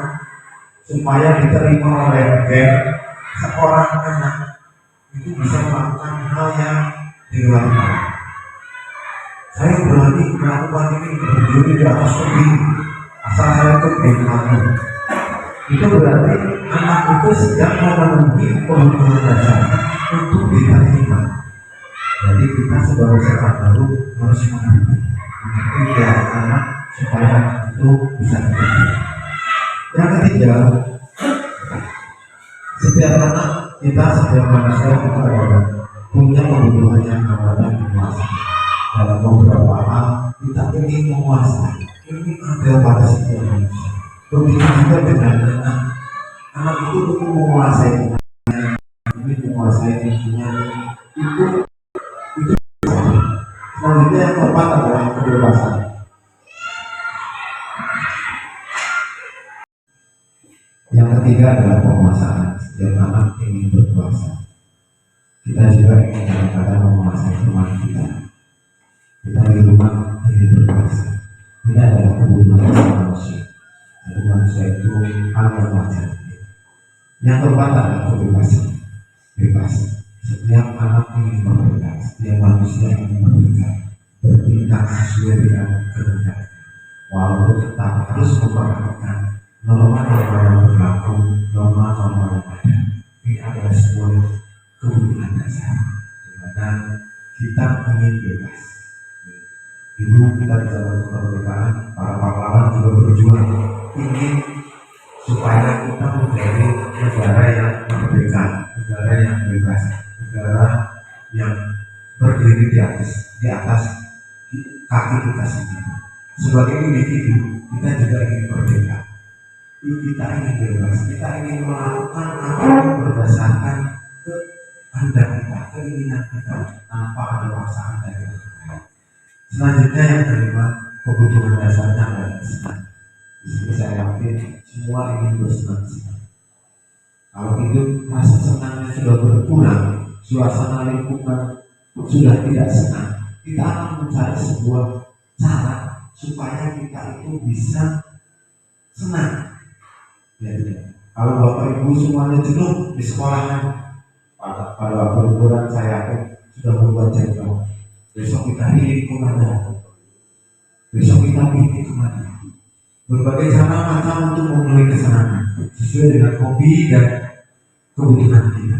supaya diterima oleh geng, seorang anak itu bisa melakukan hal yang di luar nalar. Saya berani melakukan ini berdiri di atas tebing asal saya itu kamu. Itu berarti anak itu sedang memenuhi kebutuhan dasar untuk diterima. Jadi kita sebagai seorang baru harus mengerti anak supaya anak itu bisa diterima. Yang ketiga, setiap anak kita, setiap manusia kita punya kebutuhan yang namanya menguasai. Dalam beberapa hal kita ingin menguasai, ini ada pada setiap manusia. Begitu juga dengan anak itu ingin menguasai, ingin menguasai lingkungan itu selanjutnya yang keempat adalah kebebasan. Yang ketiga adalah penguasaan. Setiap anak ingin berkuasa. Kita juga ingin kadang-kadang menguasai teman kita. Kita di rumah ingin berkuasa. Ini adalah kebutuhan manusia. Jadi manusia itu hal yang wajar. Yang keempat adalah kebebasan. Bebas. Setiap anak ingin merdeka. Setiap manusia ingin merdeka. Bertindak sesuai dengan kehendak. Walaupun tetap harus memperhatikan norma yang berlaku, norma yang ada. Ini adalah sebuah kebutuhan dasar di mana kita ingin bebas. Dulu kita di zaman kemerdekaan, para pahlawan juga berjuang ingin supaya kita menjadi negara yang merdeka, negara yang bebas, negara yang berdiri di atas kaki kita sendiri. Sebagai individu, kita juga ingin merdeka. Kita ingin bebas, kita ingin melakukan apapun berdasarkan kehendak kita, keinginan kita, tanpa ada paksaan dari orang lain. Selanjutnya yang kelima, kebutuhan dasarnya adalah senang. Di sini saya yakin semua ingin bersenang-senang. Kalau hidup rasa senangnya sudah berkurang, suasana lingkungan sudah tidak senang, kita akan mencari sebuah cara supaya kita itu bisa senang. Jadi, kalau bapak ibu semuanya jenuh di sekolahnya, pada waktu liburan saya sudah membuat jadwal. Besok kita ini kemana? Besok kita ini kemana? Berbagai cara macam untuk memenuhi kesenangan sesuai dengan hobi dan kebutuhan kita.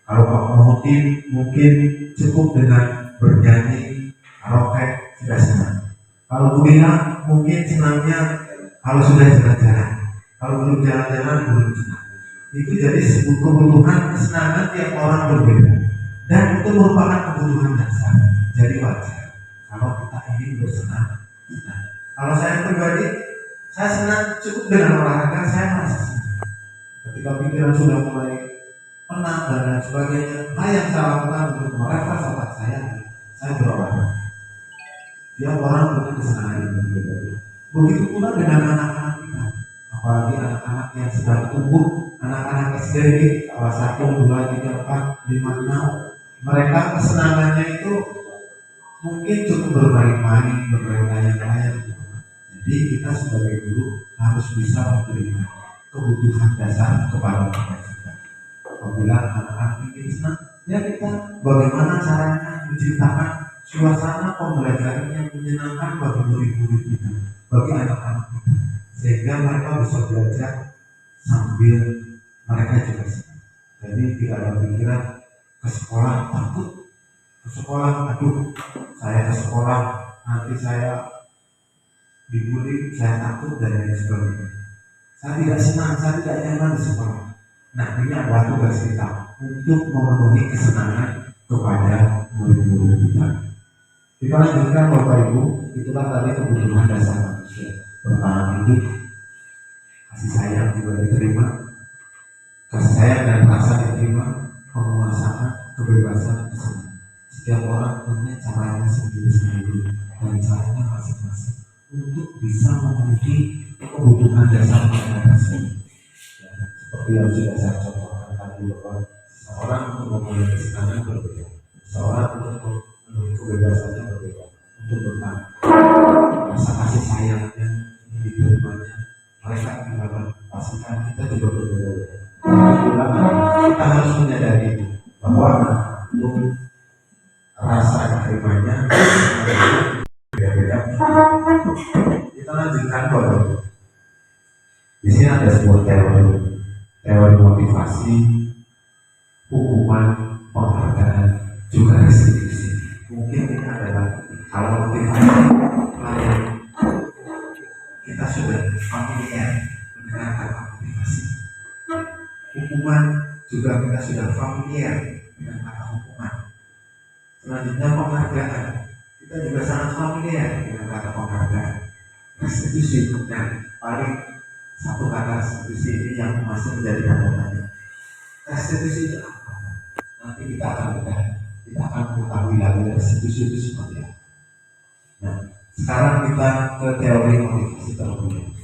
Kalau Pak Mohotin mungkin cukup dengan bernyanyi, karaoke sudah senang. Kalau Bu Lina mungkin senangnya kalau sudah jalan-jalan. Kalau belum jalan-jalan belum senang. Itu jadi sebuah kebutuhan kesenangan tiap orang berbeda. Dan itu merupakan kebutuhan dasar. Jadi wajar kalau kita ingin bersenang. Kalau saya pribadi, saya senang cukup dengan olahraga, saya merasa senang. Ketika pikiran sudah mulai penat dan lain sebagainya, yang saya lakukan untuk merefresh otak saya berolahraga. Tiap orang punya kesenangan yang berbeda. Begitu pula dengan anak-anak kita. Apalagi anak-anak yang sedang tumbuh, anak-anak SD, kelas 1, 2, 3, 4, 5, 6. Mereka kesenangannya itu mungkin cukup bermain-main, bermain-layang-layang. Jadi kita sebagai guru harus bisa memberikan kebutuhan dasar kepada mereka juga. Apabila anak-anak ingin senang, ya kita bagaimana caranya menciptakan suasana pembelajaran yang menyenangkan bagi murid-murid kita, bagi anak-anak kita, sehingga mereka bisa belajar sambil mereka juga senang. Jadi tidak ada pikiran ke sekolah takut, ke sekolah aduh saya ke sekolah nanti saya dibully, saya takut dan lain sebagainya. Saya tidak senang, saya tidak nyaman di sekolah. Nah ini adalah tugas kita untuk memenuhi kesenangan kepada murid-murid kita. Kita lanjutkan Bapak Ibu, itulah tadi kebutuhan dasar manusia. Bertahan hidup, kasih sayang juga diterima, kasih sayang dan rasa diterima, penguasaan, kebebasan kesenian. Setiap orang punya caranya sendiri-sendiri dan caranya masing-masing untuk bisa memenuhi kebutuhan dasar masyarakat tersebut. Ya, seperti yang sudah saya contohkan tadi bahwa seorang untuk memulai kesenian berbeda, seorang untuk memenuhi kebebasannya berbeda, untuk bertanya rasa kasih sayangnya diterimanya mereka gimana, pastikan kita juga berbeda-beda. Kita harus menyadari itu bahwa untuk rasa diterimanya beda-beda. Kita lanjutkan bahwa di sini ada sebuah teori motivasi, hukuman, penghargaan, juga restitusi. Mungkin ini adalah kalau motivasi lain kita sudah familiar dengan kata motivasi. Hukuman juga kita sudah familiar dengan kata hukuman. Selanjutnya penghargaan, kita juga sangat familiar dengan kata penghargaan. Restitusi, nah paling satu kata restitusi ini yang masih menjadi tanda tanya. Restitusi itu apa? Nanti kita akan mengetahui lagi restitusi itu seperti apa. Nah, sekarang kita ke teori motivasi terlebih dahulu.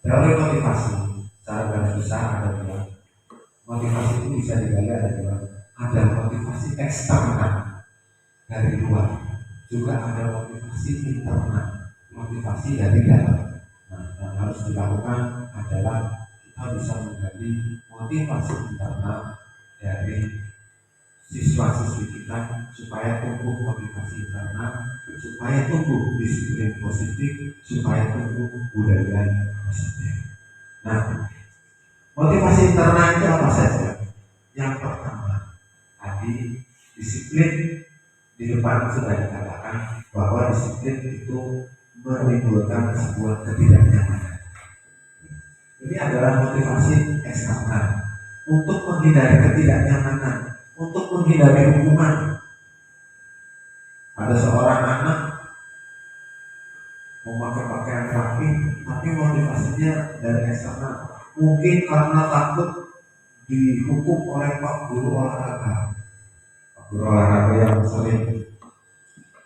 Teori motivasi secara garis besar ada dua. Motivasi itu bisa digali ada dua. Ada motivasi eksternal dari luar, juga ada motivasi internal, motivasi dari dalam. Nah, yang harus dilakukan adalah kita bisa menggali motivasi internal dari siswa-siswi kita supaya tumbuh motivasi internal, supaya tumbuh disiplin positif, supaya tumbuh budaya positif. Nah, motivasi internal itu apa saja? Yang pertama, tadi disiplin di depan sudah dikatakan bahwa disiplin itu menimbulkan sebuah ketidaknyamanan. Ini adalah motivasi eksternal untuk menghindari ketidaknyamanan, untuk menghindari hukuman. Ada seorang anak memakai pakaian rapi, tapi motivasinya dari eksternal. Mungkin karena takut dihukum oleh Pak Guru olahraga. Pak Guru olahraga yang sering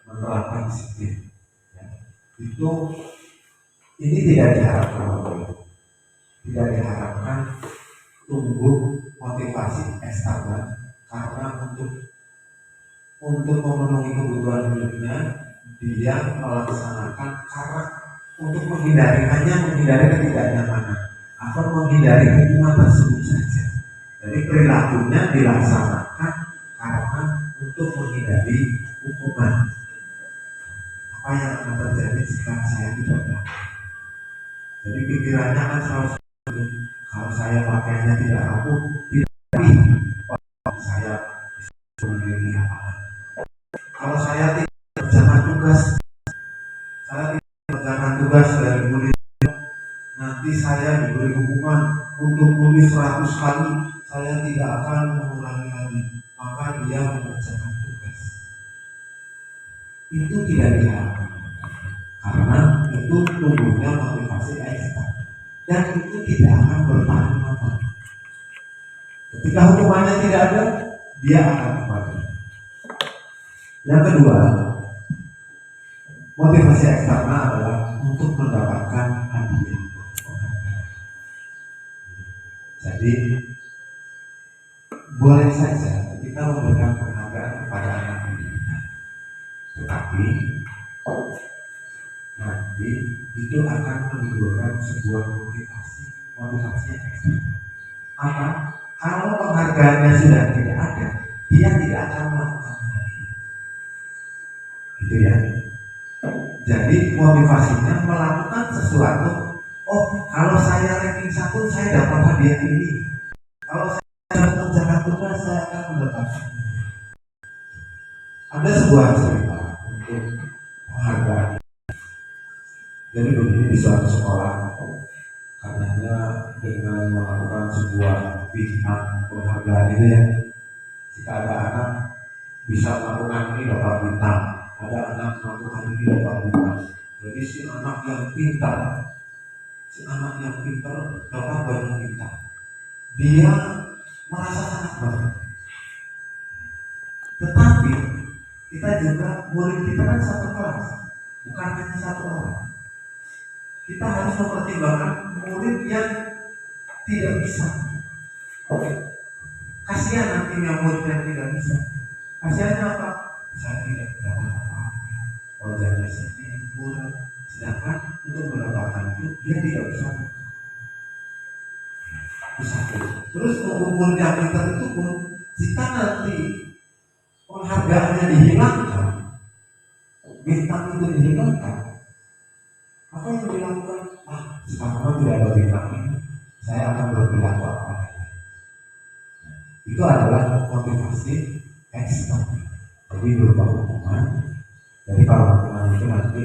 menerapkan disiplin. Ya. Ini tidak diharapkan, tidak diharapkan tumbuh motivasi eksternal karena untuk memenuhi kebutuhan hidupnya dia melaksanakan karena untuk menghindari ketidaknyamanan atau menghindari hukuman tersebut saja. Jadi perilakunya dilaksanakan karena untuk menghindari hukuman. Apa yang akan terjadi jika saya tidak melakukan? Jadi pikirannya akan selalu kalau saya pakaiannya tidak rapuh, saya bisa memiliki lapangan. Kalau saya tidak mengerjakan tugas dari murid, nanti saya diberi hukuman untuk nulis 100 kali, saya tidak akan mengulangi lagi. Maka dia mengerjakan tugas. Itu tidak diharapkan, karena itu tumbuhnya motivasi eksternal dan itu tidak akan bertahan lama. Ketika hukumannya tidak ada, dia akan kembali. Yang kedua, motivasi eksternal adalah untuk mendapatkan hadiah. Jadi boleh saja kita memberikan penghargaan kepada anak kita, tetapi nanti itu akan menimbulkan sebuah motivasi yang eksternal. Apa? Kalau penghargaannya sudah tidak ada, dia tidak akan melakukan lagi. Gitu ya. Jadi motivasinya melakukan sesuatu. Oh, kalau saya ranking 1, saya dapat hadiah ini. Kalau saya mengerjakan tugas, saya akan mendapatkan. Ada sebuah cerita untuk penghargaan. Jadi begini, di suatu sekolah, katanya dengan melakukan sebuah bintang penghargaan itu ya, jika ada anak bisa melakukan ini dapat bintang, ada anak melakukan ini dapat bintang. Jadi si anak yang pintar dapat banyak bintang. Dia merasa sangat bangga. juga murid kita kan satu kelas, bukan hanya satu orang. Kita harus mempertimbangkan murid yang tidak bisa. Kasihan nantinya murid yang tidak bisa. Kasihannya apa? Saya tidak dapat apa-apa. Wajahnya sedih, murah. Sedangkan untuk mendapatkan itu dia tidak bisa. Terus untuk murid yang pintar itu pun, jika nanti penghargaannya dihilangkan, bintang itu dihilangkan, apa yang dilakukan? Sekarang tidak ada bintang ini, saya akan berperilaku apa adanya. Itu adalah motivasi eksternal. Jadi berupa hukuman. Jadi kalau hukuman itu nanti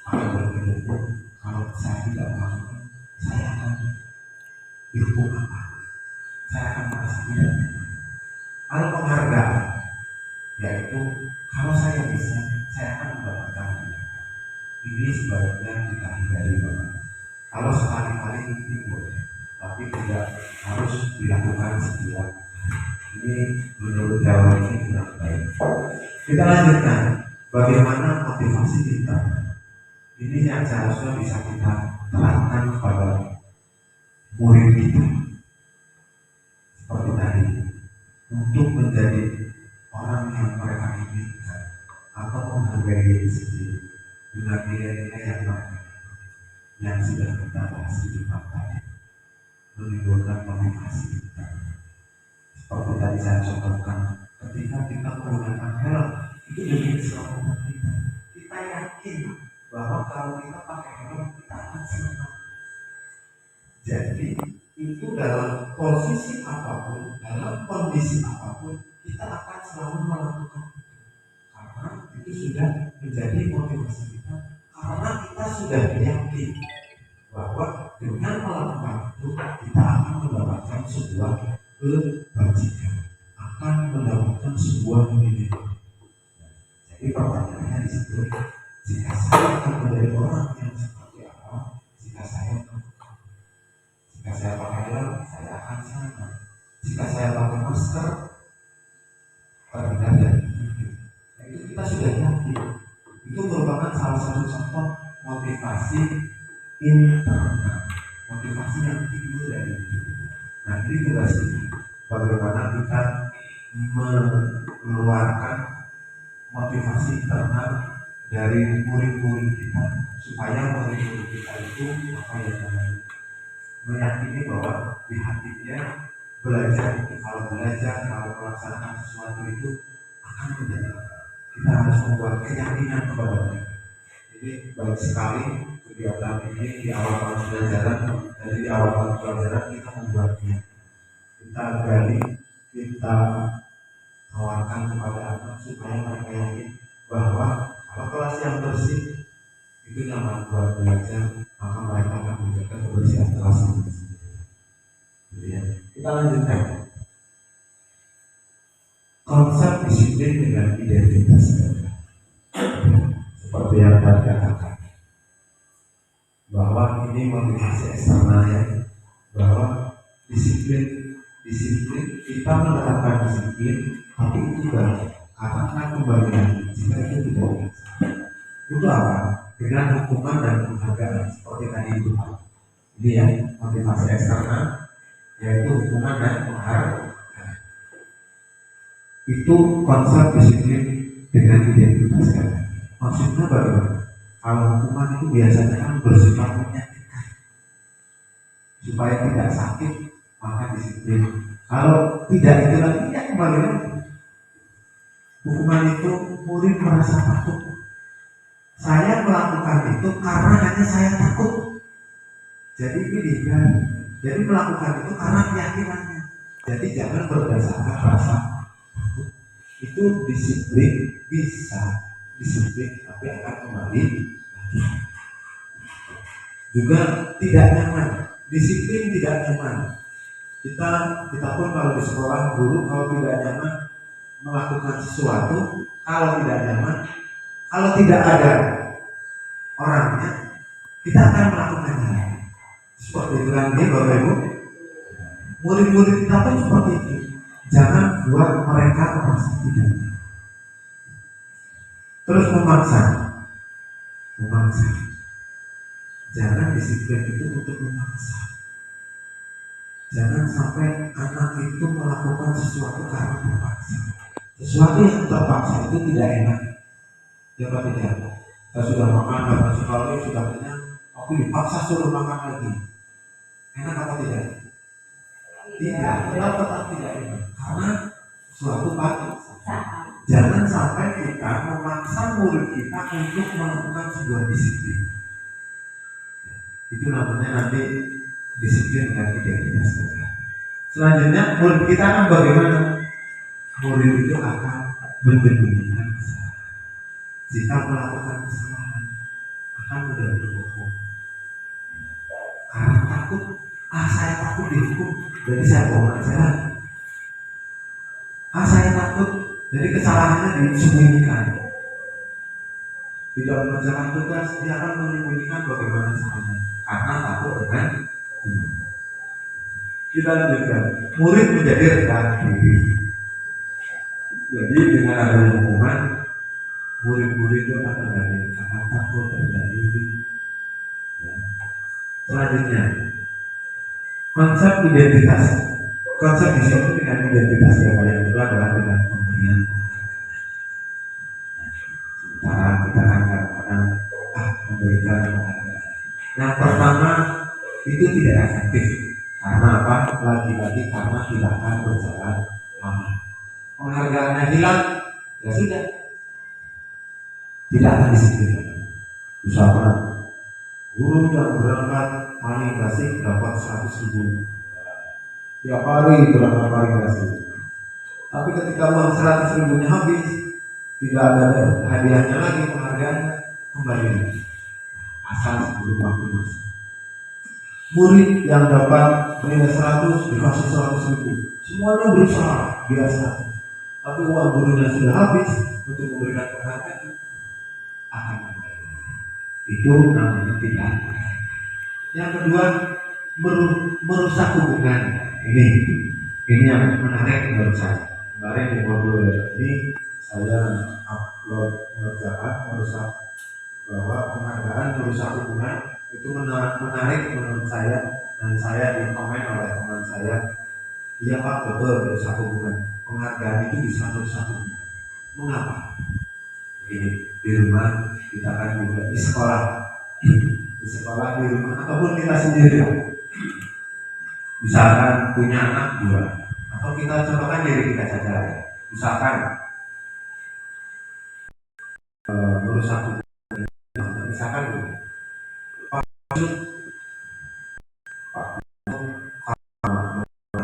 akan berpikir, kalau saya tidak melakukan, saya akan dihukum apa? Saya akan merasa tidak nyaman. Kalau penghargaan, yaitu kalau saya bisa, saya akan mendapatkan ini sebaiknya kita hindari banget. Kalau sekali-kali ini boleh, tapi tidak harus dilakukan setiap hari. Ini menurut teori ini kurang baik. Kita lanjutkan, bagaimana motivasi kita. Ini yang seharusnya bisa kita terapkan kepada murid kita. Seperti tadi, untuk menjadi orang yang mereka inginkan atau menghargai diri sendiri dengan nilai-nilai yang mereka yang sudah kita bahas di depan tadi, menimbulkan motivasi kita. Seperti tadi saya contohkan, ketika kita menggunakan helm itu demi keselamatan kita. Kita yakin bahwa kalau kita pakai helm kita akan selamat. Jadi itu dalam posisi apapun, dalam kondisi apapun, kita akan selalu melakukan itu. Karena itu sudah menjadi motivasi kita. Karena kita sudah yakin bahwa dengan melakukan itu kita akan mendapatkan sebuah kebajikan, akan mendapatkan sebuah nilai. Jadi pertanyaannya di situ, jika saya akan menjadi orang yang seperti apa? Jika saya pakai helm, saya akan selamat. Jika saya pakai masker, terhindar dari itu. Itu kita sudah yakin. Itu merupakan salah satu contoh motivasi internal, motivasi yang timbul dari itu. Nah, ini tugas kita. Bagaimana kita mengeluarkan motivasi internal dari murid-murid kita, supaya murid-murid kita itu apa ya namanya, meyakini bahwa di hatinya belajar itu, kalau melaksanakan sesuatu itu akan menjadi. Kita harus membuat keyakinan kepada mereka. Jadi baik sekali kegiatan ini di awal tahun pelajaran, dari di awal tahun pelajaran kita membuatnya, kita gali, kita tawarkan kepada anak supaya mereka yakin bahwa kalau kelas yang bersih itu nyaman buat belajar, maka mereka akan menjaga kebersihan kelas yang bersih. Jadi ya, kita lanjutkan. Konsep disiplin dengan identitas mereka. Seperti yang tadi katakan, bahwa ini motivasi eksternalnya, bahwa disiplin kita menerapkan disiplin, tapi itu baik karena kembali lagi jika itu tidak biasa. Itu apa? Dengan hukuman dan penghargaan seperti tadi itu. Ini ya motivasi eksternal, yaitu hukuman dan penghargaan. Itu konsep disiplin dengan identitas mereka. Maksudnya bagaimana? Kalau hukuman itu biasanya kan bersifat menyakitkan, supaya tidak sakit, maka disiplin. Kalau tidak itu lagi, ya kembali lagi. Hukuman itu murid merasa takut. Saya melakukan itu karena hanya saya takut. Jadi ini kan, jadi melakukan itu karena keyakinannya. Jadi jangan berdasarkan rasa takut. Itu disiplin bisa disiplin, tapi akan kembali lagi. Juga tidak nyaman. Disiplin tidak nyaman. Kita pun kalau di sekolah guru kalau tidak nyaman melakukan sesuatu, kalau tidak nyaman, kalau tidak ada orangnya, kita akan melakukannya. Seperti itu kan, Bapak Ibu. Murid-murid kita pun seperti itu. Jangan buat mereka merasa tidak nyaman. terus memaksa. Jangan disiplin itu untuk memaksa. Jangan sampai anak itu melakukan sesuatu karena terpaksa. Sesuatu yang terpaksa itu tidak enak. Ya Pak tidak. Kita sudah makan, bahkan sekali sudah kenyang, aku dipaksa suruh makan lagi. Enak apa tidak? Tidak. Tetap tidak enak. Karena suatu paksa. Jangan sampai kita memaksa murid kita untuk melakukan sebuah disiplin. Itu namanya nanti disiplin dan identitas kita. Selanjutnya murid kita akan bagaimana? Murid itu akan menyembunyikan kesalahan. Jika melakukan kesalahan akan mudah berbohong. Karena takut, saya takut dihukum, jadi saya bohong aja. Saya takut, jadi kesalahannya disembunyikan. Tidak mengerjakan tugas, dia akan menyembunyikan bagaimana caranya. Karena takut dengan kita lanjutkan. Murid menjadi rendah diri. Jadi dengan adanya hukuman, murid-murid itu akan rendah diri, akan takut rendah diri. Ya. Selanjutnya, konsep identitas. Konsep di sini dengan identitas yang kedua adalah dengan pemberian. Cara kita akan kadang-kadang memberikan penghargaan. Yang pertama itu tidak efektif. Karena apa? Lagi-lagi karena tidak akan berjalan lama. Penghargaannya hilang, ya sudah, tidak akan disiplin. Misalkan guru yang berangkat paling kasih dapat 100.000 tiap hari berangkat paling kasih. Tapi ketika uang 100.000-nya habis, tidak ada hadiahnya lagi, penghargaannya kembali lagi. Asal sebelum waktu masuk. Murid yang dapat nilai 100 dikasih 100.000, semuanya berusaha biasa. Tapi uang gurunya sudah habis untuk memberikan penghargaan, akan kembali lagi. Itu namanya tidak. Yang kedua, merusak hubungan. Ini yang menarik menurut saya. Kemarin di modul ini saya upload merusak bahwa penghargaan merusak hubungan itu menarik menurut saya, dan saya dikomen oleh teman saya, iya Pak, betul merusak hubungan. Penghargaan itu bisa merusak hubungan. Mengapa? Ini di rumah kita kan juga di sekolah, di rumah ataupun kita sendiri. Misalkan punya anak 2, atau kita contohkan diri kita saja ya. Misalkan merusak hubungan, misalkan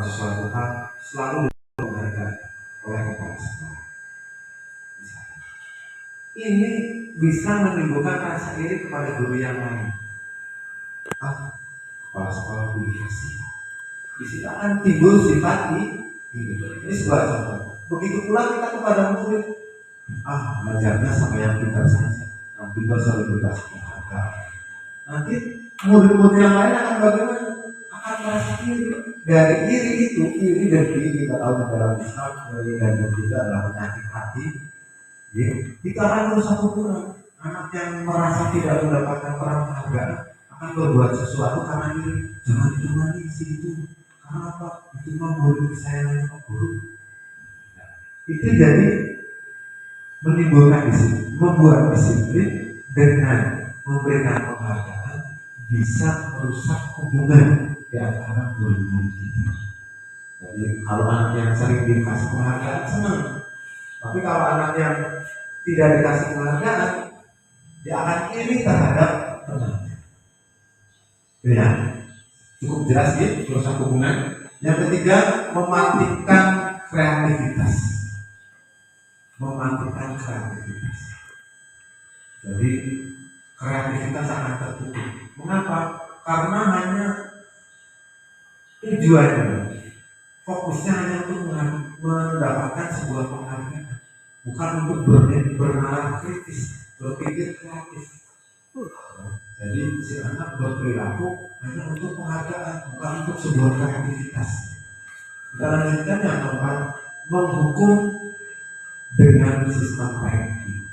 sesuatu hal selalu dihargai oleh kepala sekolah. Ini bisa menimbulkan rasa iri kepada guru yang lain. Kepala sekolah guru kasih. Di situ akan timbul sifat ini sebuah contoh. Begitu pula kita kepada murid, belajarnya sama yang pintar saja, yang pintar selalu dikasih penghargaan. Nanti murid-murid yang lain akan bagaimana? Akan merasa iri. Dari iri itu, iri dan iri kita tahu di dalam Islam, iri dan juga adalah penyakit hati. Kita akan merusak hubungan. Anak yang merasa tidak mendapatkan penghargaan akan berbuat sesuatu karena iri. Jangan ditemani isi itu. Karena apa? Itu murid saya yang guru. Itu jadi menimbulkan disiplin, membuat disiplin dengan memberikan penghargaan bisa merusak hubungan di antara murid-murid kita. Jadi kalau anak yang sering dikasih penghargaan senang, tapi kalau anak yang tidak dikasih penghargaan, dia akan iri terhadap temannya. Ya, cukup jelas ya, merusak hubungan. Yang ketiga, mematikan kreativitas. Jadi kreativitas akan tertutup. Mengapa? Karena hanya tujuannya, fokusnya hanya untuk mendapatkan sebuah penghargaan, bukan untuk bernalar kritis, berpikir kreatif. Jadi si anak berperilaku hanya untuk penghargaan, bukan untuk sebuah kreativitas. Kita lanjutkan yang keempat, menghukum dengan sistem ranking.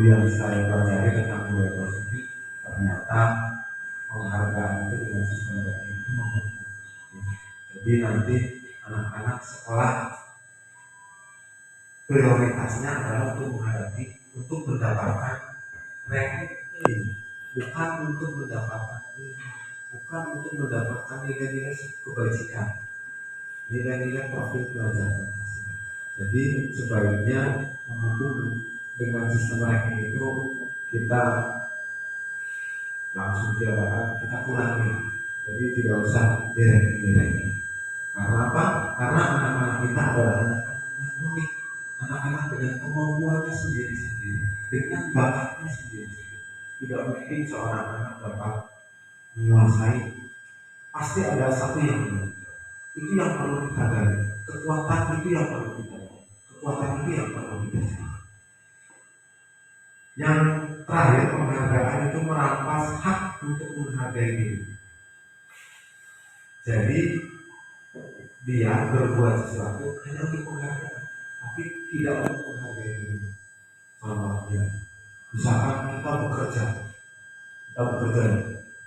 yang saya pelajari tentang budaya positif, ternyata penghargaan itu dengan sistem ranking itu membantu. Jadi nanti anak-anak sekolah prioritasnya adalah untuk menghadapi, untuk mendapatkan ranking, bukan untuk mendapatkan bukan untuk mendapatkan nilai-nilai kebajikan, nilai-nilai profil pelajaran. Jadi sebaiknya mendukung dengan sistem ranking itu kita langsung diarahkan, kita kurangi. Jadi tidak usah direngki. Karena apa? Karena anak-anak kita adalah anak-anak yang unik, anak-anak dengan kemampuannya sendiri-sendiri, dengan bakatnya sendiri-sendiri. Tidak mungkin seorang anak dapat menguasai. Pasti ada satu yang menonjol. Itu yang perlu kita gali. Kekuatan itu yang perlu kita gali. Kekuatan itu yang perlu kita cari. Yang terakhir, penghargaan itu merampas hak untuk menghargai diri. Jadi dia berbuat sesuatu hanya untuk penghargaan, tapi tidak untuk menghargai diri. Contohnya, misalkan kita bekerja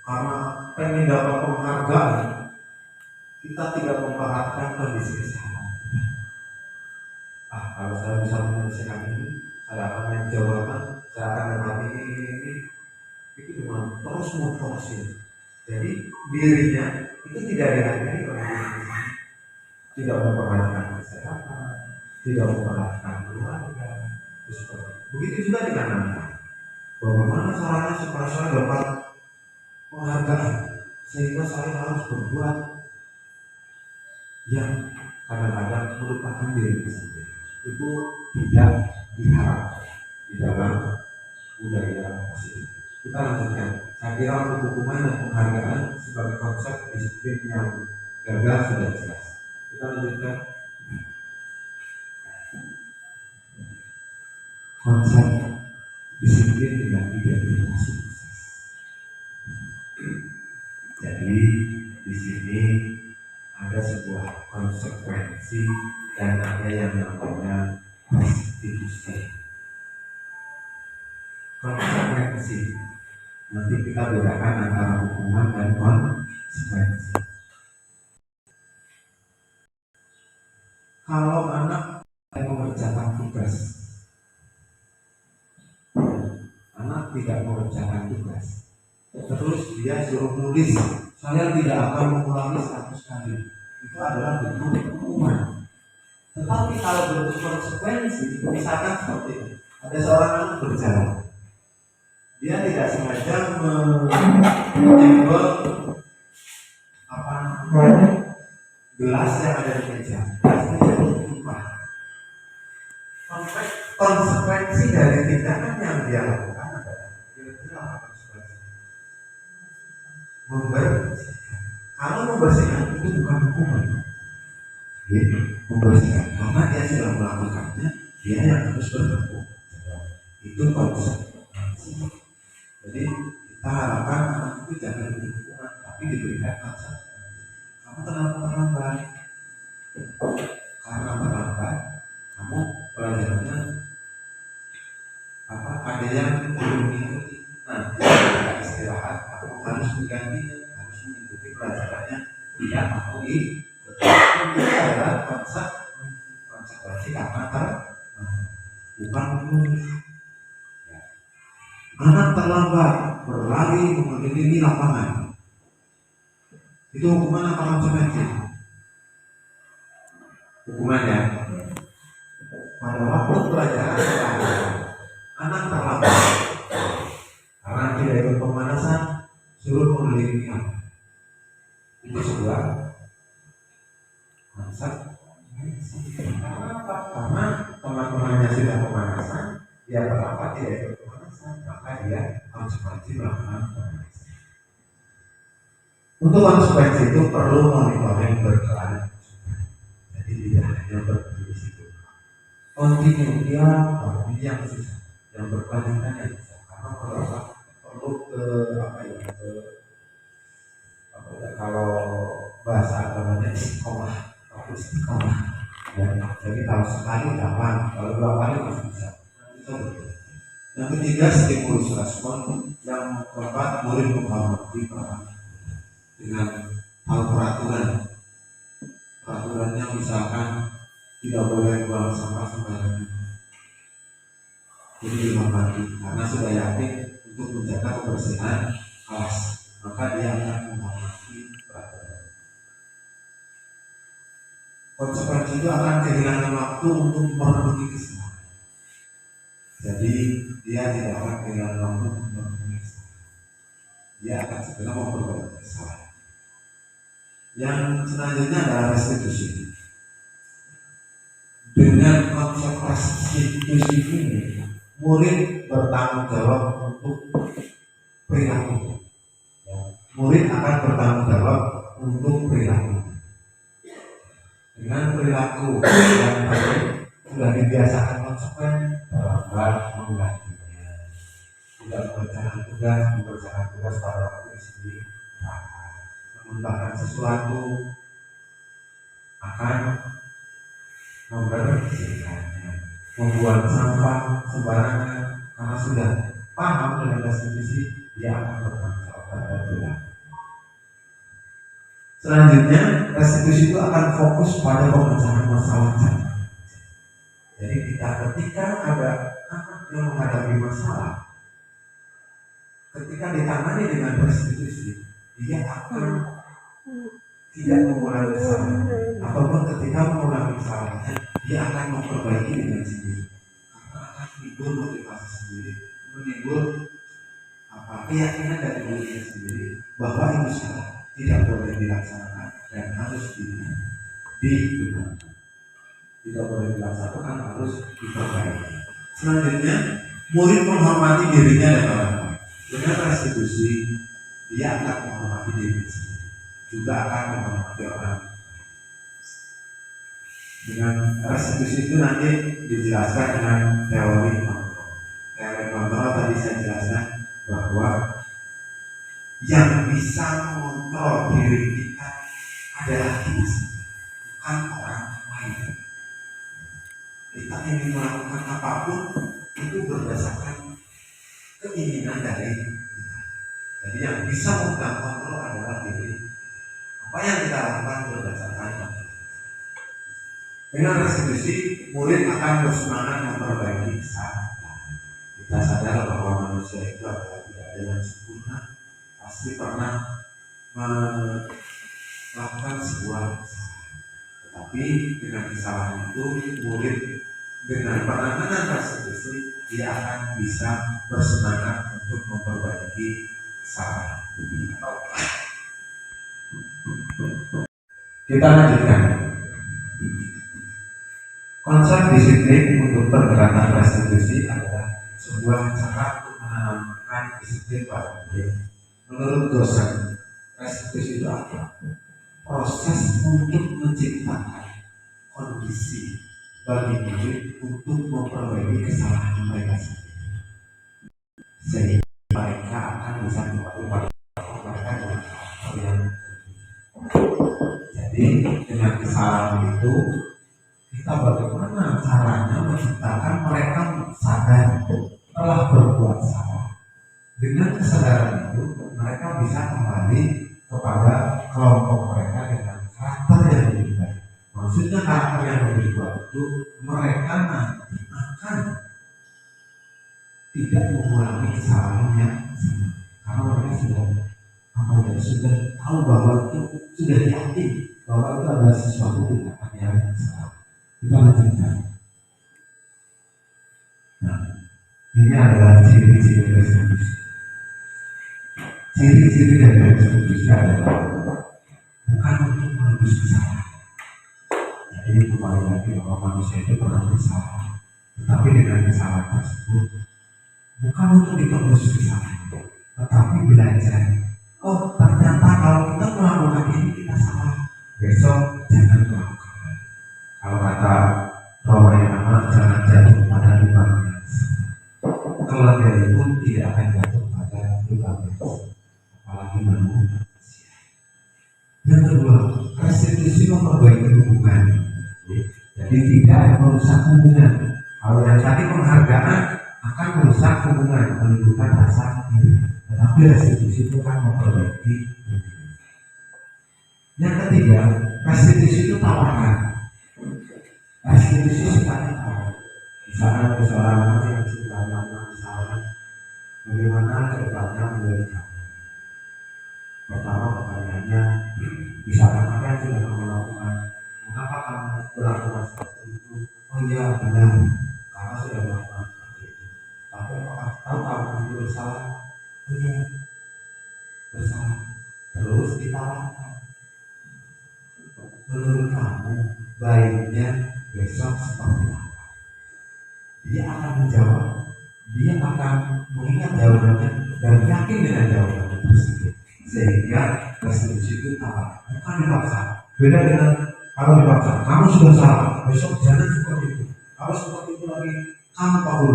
karena pengen dapat penghargaan, kita tidak memperhatikan kondisi kesehatan. Kalau saya bisa menyelesaikan ini, saya akan naik jabatan, saya akan dapat ini. Itu cuma terus memforsir. Jadi dirinya itu tidak dihargai oleh dirinya, tidak memperhatikan kesehatan, tidak memperhatikan keluarga. Begitu juga dengan anak. Bagaimana caranya supaya saya dapat penghargaan, sehingga saya harus berbuat yang kadang-kadang melupakan diri sendiri. Itu tidak diharapkan di dalam budaya positif. Kita lanjutkan. Saya kira untuk hukuman dan penghargaan sebagai konsep disiplin yang gagal sudah jelas. Kita lanjutkan. Konsep disiplin dengan identitas sukses. Jadi di sini ada sebuah konsekuensi dan ada yang namanya restitusi. Konsekuensi nanti kita bedakan antara hukuman dan konsekuensi. Kalau anak mengerjakan tugas, anak tidak mengerjakan tugas, terus dia suruh nulis, saya tidak akan mengulangi 100 kali, itu adalah bentuk hukuman. Tetapi kalau bentuk konsekuensi, misalkan seperti ini, ada seorang anak berjalan, dia tidak sengaja menyenggol gelas yang ada di meja, gelasnya jadi tumpah. Konsekuensi dari tindakan yang dia lakukan adalah kira-kira apa konsekuensinya? Membersihkan. Kalau membersihkan itu bukan hukuman, membersihkan karena dia sudah melakukannya, dia yang harus bertanggung jawab. Itu konsekuensi. Jadi kita harapkan anak itu jangan dihukuman, tapi diberikan konsekuensi. Kamu terlambat. Karena terlambat, kamu pelajarannya ada yang belum diikuti. Nah, jika istirahat, kamu harus menggantinya, harus mengikuti pelajarannya. Tidak mau itu adalah konsekuensi karena bukan menulis. Anak terlambat berlari mengelilingi lapangan, itu hukuman apa konsekuensi? Hukumannya pada waktu pelajaran anak terlambat karena tidak ikut pemanasan, suruh mengelilingi lapangan. Itu sebuah konsekuensi. Karena apa? Karena teman-temannya sudah pemanasan, dia terlambat tidak ikut pemanasan, maka dia konsekuensi melakukan pemanasan. Untuk konsekuensi itu perlu monitoring berkelanjutan. Jadi tidak hanya berhenti di situ. Kontinu dia ini yang susah, yang berkelanjutan yang susah. Karena perlu kalau bahasa agamanya istiqomah, ya, jadi kalau sekali 8, kalau 2 kali masih bisa. Itu betul. Yang ketiga, stimulus respon. Yang keempat, murid menghormati dengan hal peraturan. Peraturannya misalkan tidak boleh buang sampah sembarangan. Jadi dihormati karena sudah yakin untuk menjaga kebersihan kelas, maka dia akan menghormati peraturan. Konsekuensi itu akan kehilangan waktu untuk memenuhi kesalahan. Jadi dia tidak akan kehilangan waktu untuk memenuhi kesalahan. Dia akan segera memperbaiki kesalahan. Yang selanjutnya adalah restitusi. Dengan konsep restitusi ini, murid bertanggung jawab untuk perilaku. Ya, murid akan bertanggung jawab untuk perilaku. Dengan perilaku yang baik sudah dibiasakan konsekuen dalam menggantinya, tidak mengerjakan tugas pada waktu sendiri, menambahkan sesuatu akan membersihkannya, membuang sampah sembarangan karena sudah paham dengan restitusi, dia akan bertanggung jawab pada perilaku. Selanjutnya, restitusi itu akan fokus pada pemecahan masalah jangka. Jadi ketika ada anak yang menghadapi masalah, ketika ditangani dengan restitusi, dia akan tidak mengulangi kesalahan, ataupun ketika mengulangi kesalahannya, dia akan memperbaiki dengan sendiri, karena akan timbul motivasi sendiri, menimbul keyakinan dari dirinya sendiri bahwa itu salah, tidak boleh dilaksanakan dan harus digunakan, tidak boleh dilaksanakan, harus diperbaiki. Selanjutnya, murid menghormati dirinya dan orang lain. Dengan restitusi, dia akan menghormati dirinya sendiri, juga akan menghormati orang. Dengan restitusi itu nanti dijelaskan dengan teori kontrol. Teori kontrol tadi saya jelaskan bahwa yang bisa mengontrol diri kita adalah kita sendiri, bukan orang lain. Kita ingin melakukan apapun itu berdasarkan keinginan dari kita. Jadi yang bisa memegang kontrol adalah diri. Apa yang kita lakukan berdasarkan kontrol. Dengan restitusi, murid akan bersemangat memperbaiki kesalahan. Kita sadar bahwa manusia itu adalah tidak ada yang sempurna, pasti pernah melakukan sebuah kesalahan. Tetapi dengan kesalahan itu, murid dengan penanganan restitusi, dia akan bisa bersemangat untuk memperbaiki kesalahan. Kita lanjutkan. Konsep disiplin untuk pendekatan restitusi adalah sebuah cara untuk menanamkan disiplin pada murid. Menurut dosen, restitusi itu apa? Proses untuk menciptakan kondisi bagi murid untuk memperbaiki kesalahan mereka sendiri, sehingga mereka akan bisa mengetahui mereka dengan hal yang jadi dengan kesalahan itu kita bagaimana caranya menciptakan mereka sadar telah berbuat salah. Dengan kesadaran itu mereka bisa kembali kepada kelompok mereka dengan karakter yang lebih baik. Maksudnya karakter yang lebih baik itu mereka nanti akan tidak mengulangi kesalahan yang sama, karena mereka sudah tahu bahwa itu, sudah yakin bahwa itu adalah sesuatu tindakan yang salah. Kita lanjutkan. Nah, ini adalah ciri-ciri restitusi. Ciri-ciri dari restitusi adalah bukan untuk menebus kesalahan. Jadi kembali lagi bahwa manusia itu pernah bersalah, tetapi dengan kesalahan tersebut bukan untuk ditebus kesalahan, tetapi belajar. Oh, ternyata kalau kita melakukan ini kita salah, besok jangan melakukan. Kalau kata Roma yang amat, jangan jatuh pada lubang yang sama. Keledai pun tidak akan jatuh pada lubang yang sama, apalagi manusia. Yang kedua, restitusi memperbaiki hubungan. Jadi tidak merusak hubungan. Kalau yang tadi penghargaan akan merusak hubungan, menimbulkan rasa iri. Tetapi restitusi itu kan memperbaiki hubungan. Yang ketiga, restitusi itu tawaran. Restitusi sifatnya tawaran. Misalnya seorang anak yang sudah melakukan kesalahan, bagaimana kedepannya menjadi kamu? Pertama pertanyaannya, misalkan apa yang sudah kamu lakukan? Mengapa kamu melakukan seperti itu? Oh iya benar, karena sudah melakukan seperti itu. Tapi apakah tahu kamu itu bersalah? Oh iya, bersalah. Terus ditawarkan. Menurut kamu baiknya besok seperti apa? Dia akan menjawab, dia akan mengingat jawabannya dan yakin dengan jawabannya tersebut. Sehingga restitusi itu tawaran, bukan dipaksa. Beda dengan kalau dipaksa, kamu sudah salah, besok jangan seperti itu. Kalau seperti itu lagi, kamu kabur.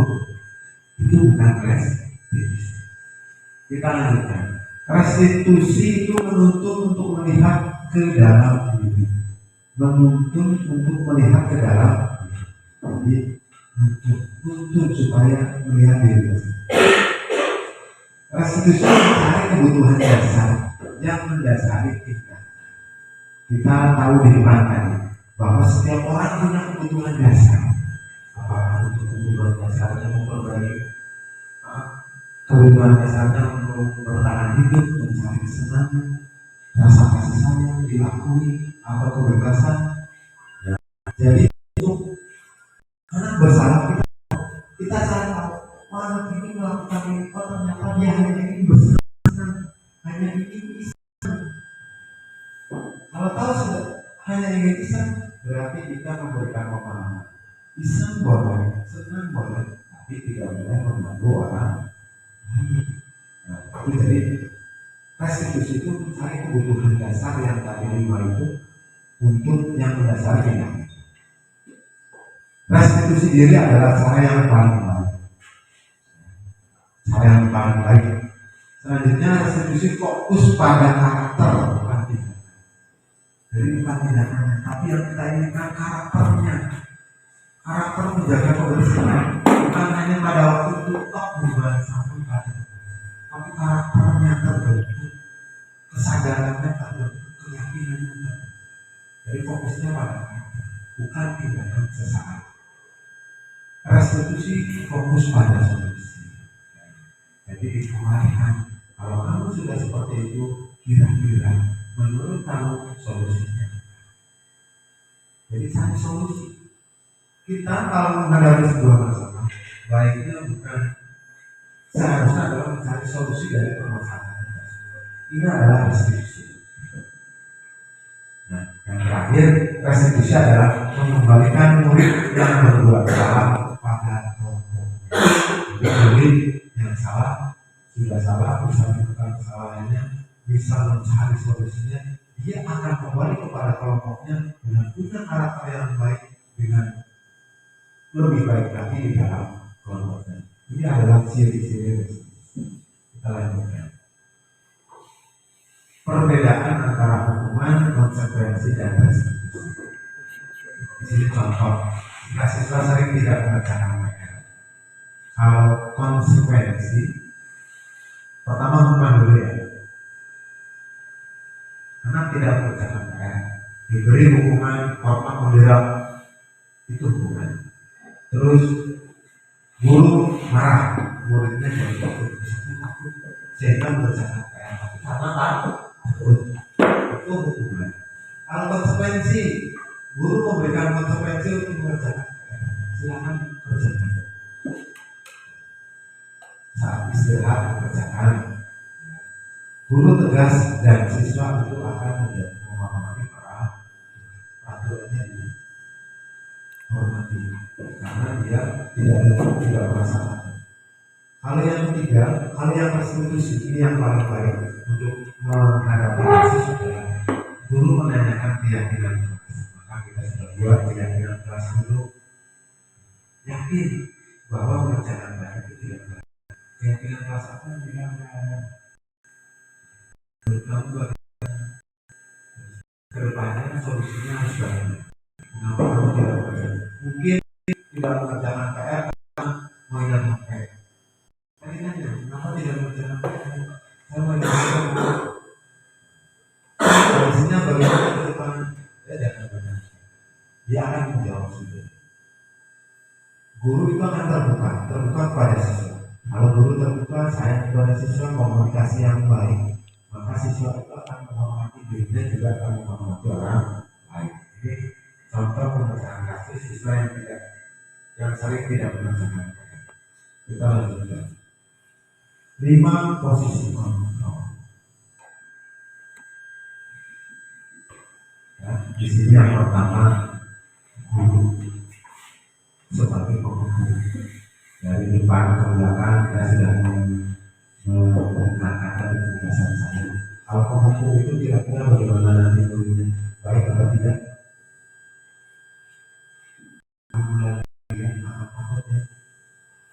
Itu bukan restitusi. Kita lanjutkan. Restitusi itu menuntut untuk melihat ke dalam diri, menuntut untuk melihat ke dalam diri. Untuk supaya melihat diri sendiri. Restitusi mencari kebutuhan dasar yang mendasari kita. Kita tahu di depan tadi bahwa setiap orang punya kebutuhan dasar. Apakah untuk kebutuhan dasarnya memperbaiki, kebutuhan dasarnya untuk bertahan hidup, mencari kesenangan, rasa kasih sayang diakui atau kebebasan. Ya. Jadi anak bersalah kita sadar orang ini melakukan ini, ternyata dia hanya ingin bersenang, hanya ingin iseng. Kalau tahu sudah hanya ingin iseng, berarti kita memberikan pemahaman. Iseng boleh, senang boleh, tapi tidak boleh mengganggu orang lain. Nah, itu jadi restitusi itu mencari kebutuhan dasar yang tadi 5 itu untuk yang mendasari kita. Restitusi diri adalah cara yang paling baik. Cara yang paling baik. Selanjutnya restitusi fokus pada karakter, bukan tindakan. Jadi bukan tindakannya, tapi yang kita inginkan karakternya. Karakter menjaga kebersihan bukan hanya pada waktu itu tok bukan sampai pada, tapi karakternya terbentuk, kesadarannya terbentuk, keyakinannya terbentuk. Jadi fokusnya pada karakter, bukan tindakan sesaat. Restitusi fokus pada solusi. Jadi dikembalikan, kalau kamu sudah seperti itu, kira-kira menurut kamu solusinya. Jadi cari solusi. Kita kalau menghadapi sebuah masalah, baiknya bukan seharusnya adalah mencari solusi dari permasalahan tersebut. Ini adalah restitusi. Nah, yang terakhir restitusi adalah mengembalikan murid yang berbuat salah pada kelompok. Jadi murid yang salah sudah salah, bisa menemukan kesalahannya, bisa mencari solusinya, dia akan kembali kepada kelompoknya dengan punya karakter yang baik, dengan lebih baik lagi di dalam kelompoknya. Ini adalah ciri-ciri restitusi. Kita lanjutkan. Perbedaan antara hukuman, konsekuensi, dan restitusi. Di sini contoh, jika siswa sering tidak mengerjakan PR. Kalau konsekuensi, pertama hukuman dulu ya. Anak tidak mengerjakan PR, diberi hukuman, hormat moderat, itu hukuman. Terus guru marah, muridnya jadi takut, sehingga mengerjakan PR, tapi karena takut, itu hukuman. Kalau konsekuensi, guru memberikan konsekuensi untuk mengerjakan PR, silakan kerjakan. Saat istirahat mengerjakan, guru tegas dan siswa itu akan menjadi memahami peraturannya ini. Hormati karena dia tidak merasa. Hal yang ketiga, hal yang restitusi ini yang paling baik untuk menghadapi kasus adalah guru menanyakan keyakinan kelas. Maka kita sudah buat keyakinan kelas dulu, yakin bahwa mengerjakan baik itu tidak benar. Keyakinan kelas apa yang tidak benar? Menurut kamu bagaimana? Kedepannya solusinya harus bagaimana? Mengapa kamu tidak bekerja? Mungkin tidak mengerjakan PR karena mainan HP. dia akan menjawab sendiri. Guru itu akan terbuka kepada siswa. Kalau guru terbuka, sayang kepada siswa, komunikasi yang baik, maka siswa itu akan menghormati dirinya, juga akan menghormati orang lain. Ini contoh pemeriksaan kasus siswa yang sering tidak mengerjakan. Kita lanjutkan. 5 posisi kontrol. Ya, di sini yang pertama, guru sebagai penghubung. Dari depan ke belakang kita sudah mengatakan penjelasan saya. Kalau penghubung itu kira-kira bagaimana nanti gurunya, baik atau tidak?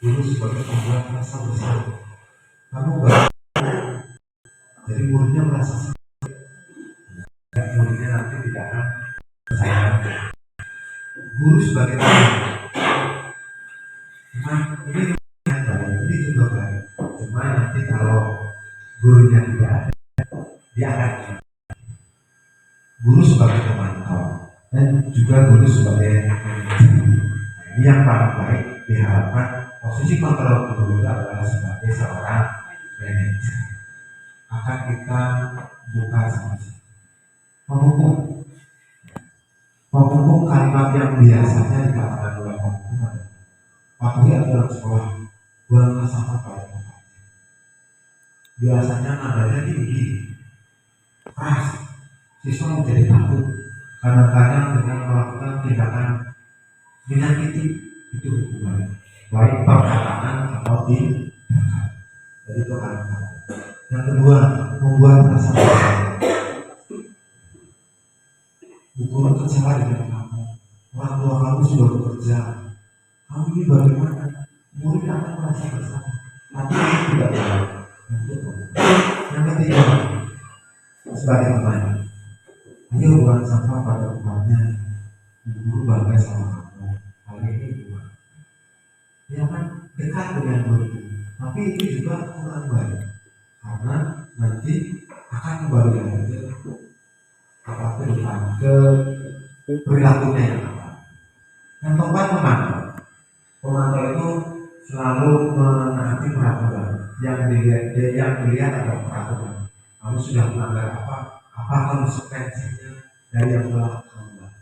Guru sebagai pembuat rasa bersalah. Kamu baik, jadi muridnya merasa sakit. Dan muridnya nanti tidak akan percaya. Guru sebagai teman. Cuma ini juga baik. Cuma nanti kalau gurunya tidak ada, dia akan guru sebagai pemantau dan juga guru sebagai manajer. Ini yang paling baik diharapkan. Posisi kontrol guru itu adalah sebagai seorang manajer. Akan kita buka sama-sama. Penghubung kalimat yang biasanya dikatakan oleh penghubung adalah patuhi aturan sekolah, buanglah sampah pada tempatnya. Biasanya nadanya tinggi, keras, siswa menjadi takut. Kadang-kadang dengan melakukan tindakan menyakiti itu hukuman, baik perkataan atau tindakan. Jadi itu kalimat. Yang kedua, membuat rasa bersalah. Guru kecewa dengan kamu, orang tua kamu sudah bekerja, kamu ini bagaimana? Murid akan merasa bersalah, tapi tidak baik untuk kamu. Yang ketiga, sebagai teman, ayo buang sampah pada tempatnya. Guru bangga sama kamu, hari ini buang. Dia akan dekat dengan guru, tapi ini juga kurang baik, karena nanti akan kembali lagi ke perilakunya yang apa. Yang keempat, pemantau itu selalu menaati peraturan yang dilihat adalah peraturan. Kamu sudah melanggar apa konsekuensinya dari yang telah kamu lakukan.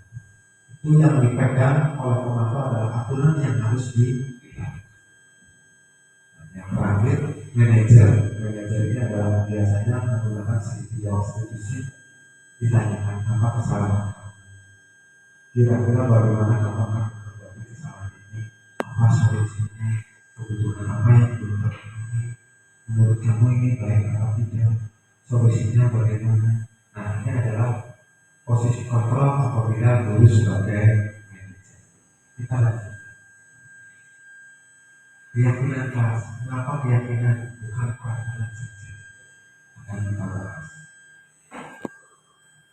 Itu yang dipegang oleh pemantau adalah aturan yang harus dilakukan. Yang terakhir, manajer ini adalah biasanya menggunakan institusi ditanyakan apa kesalahan kamu, kira-kira bagaimana kamu akan memperbaiki kesalahan ini, apa solusinya, kebutuhan apa yang belum terpenuhi, menurut kamu ini baik atau tidak, solusinya bagaimana. Nah, ini adalah posisi kontrol apabila guru sebagai manajer. Kita lanjut. Keyakinan kelas. Mengapa keyakinan bukan peraturan saja? Akan kita bahas.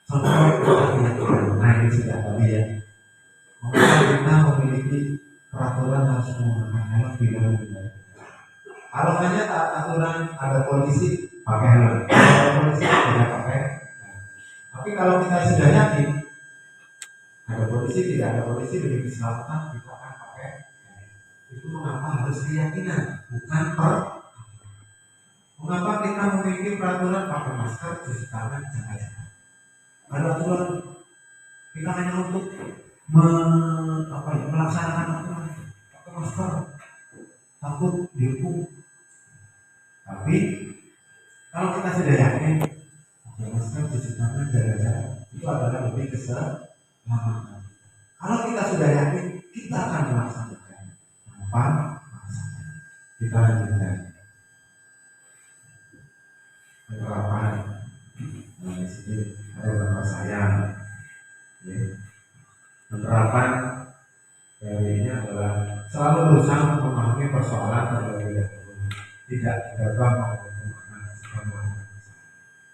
Sampai keyakinan. Nah, ini sudah tadi ya. Mengapa kita memiliki peraturan harus menggunakan helm bila mengendarai. Kalau hanya taat aturan ada polisi pakai helm, ada polisi tidak pakai. Tapi kalau kita sudah yakin ada polisi tidak ada polisi demi keselamatan, kita akan pakai. Itu mengapa harus keyakinan, bukan mengapa kita memiliki peraturan pakai masker, cuci tangan, jaga jarak. Ada aturan kita hanya untuk melaksanakan aturan pakai masker, takut dihukum. Tapi kalau kita sudah yakin pakai masker, cuci tangan, jaga jarak, itu adalah lebih keselamatan. Kalau kita sudah yakin, kita akan melaksanakan tanpa masalah. Kita lanjutkan penerapan. Nah, di sini ada gambar saya. Penerapan dari ini adalah selalu berusaha memahami persoalan terlebih dahulu, tidak gegabah maupun kemana.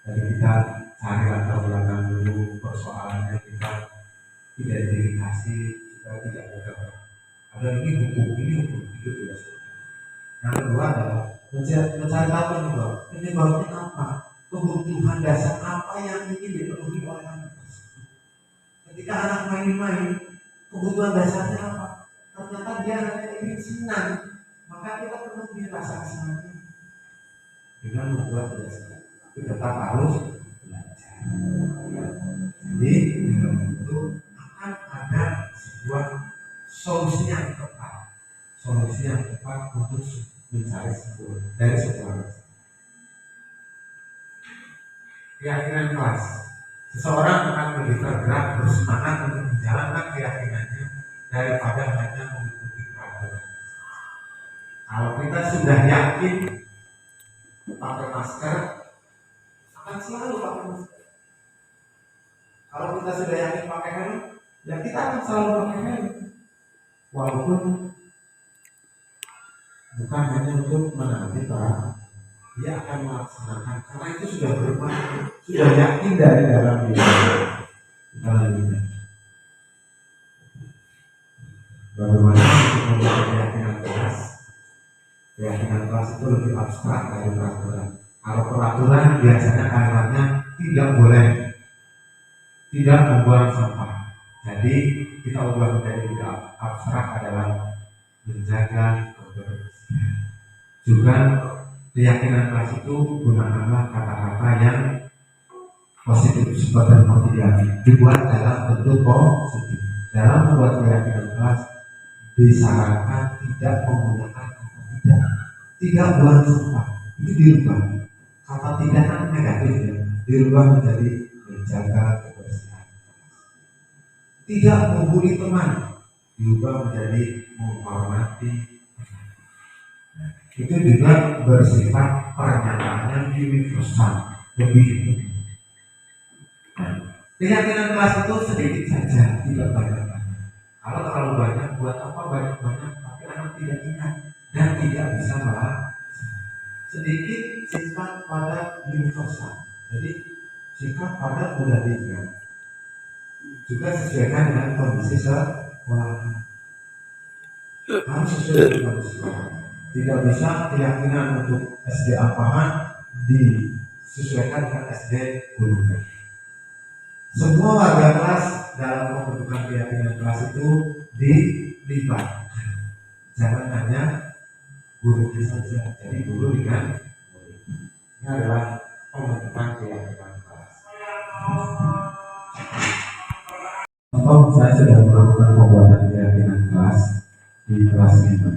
Jadi kita cari latar belakang dulu persoalannya, kita identifikasi, kita tidak gegabah. Ada ini hukum, itu tidak seperti. Yang kedua adalah mencari tahu penyebabnya apa, kebutuhan dasar apa yang ingin dipenuhi oleh anak tersebut. Ketika anak main-main, kebutuhan dasarnya apa? Ternyata dia hanya ingin senang, maka kita perlu beri rasa kesenangan dengan membuat dia senang. Tapi tetap harus belajar. Jadi dengan itu akan ada sebuah solusi yang tepat untuk mencari sebuah keyakinan kelas. Seseorang akan lebih tergerak bersemangat untuk menjalankan keyakinannya daripada hanya mengikuti peraturan. Kalau kita sudah yakin pakai masker, akan selalu pakai masker. Kalau kita sudah yakin pakai helm, ya kita akan selalu pakai helm. Walaupun bukan hanya untuk menanti para, dia akan melaksanakan karena itu sudah bermakna, sudah yakin dari dalam diri. Bagaimana untuk membuat keyakinan kelas itu lebih abstrak dari peraturan. Kalau peraturan biasanya kalimatnya tidak membuang sampah. Jadi kita ubah menjadi tidak abstrak adalah menjaga kebersihan. Juga keyakinan kelas itu gunakanlah kata-kata yang positif seperti yang dibuat dalam bentuk positif. Dalam membuat keyakinan kelas disarankan tidak menggunakan kata tidak buang sampah, itu dirubah. Kata tidak kan negatif ya, dirubah menjadi menjaga kebersihan. Tidak membuli teman, diubah menjadi menghormati. Itu juga bersifat pernyataan yang universal, lebih. Keyakinan kelas itu sedikit saja, tidak banyak-banyak. Kalau terlalu banyak, buat apa banyak-banyak? Tapi anak tidak ingat dan tidak bisa melaksanakan. Sedikit singkat pada universal. Jadi singkat pada mudah diingat. Juga sesuaikan dengan kondisi sekolah. Harus sesuai dengan kondisi sekolah. Tidak bisa keyakinan untuk SD apaan disesuaikan dengan SD gurukan. Semua warga kelas dalam pembentukan keyakinan kelas itu dilibatkan. Jangan hanya gurunya saja. Jadi guru dengan murid. Ini adalah pembentukan keyakinan kelas. Contoh saya sudah melakukan pembuatan keyakinan kelas di kelas 5.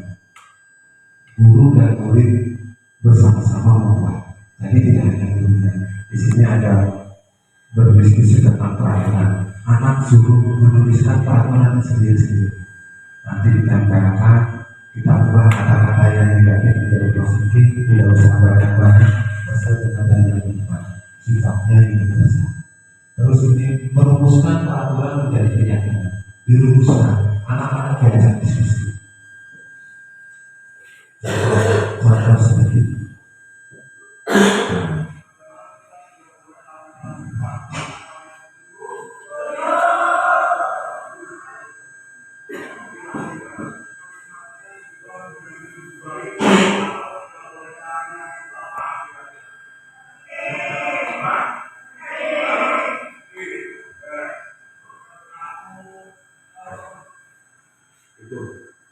Guru dan murid bersama-sama membuat. Jadi tidak hanya gurunya. Di sini ada berdiskusi tentang peraturan. Anak suruh menuliskan peraturan sendiri-sendiri. Nanti ditempelkan, kita ubah kata-kata yang negatif menjadi positif, tidak usah banyak-banyak, sesuai dengan yang dibuat. Sifatnya universal. Terus ini merumuskan peraturan menjadi keyakinan. Dirumuskan, anak-anak diajak diskusi. Contoh seperti itu.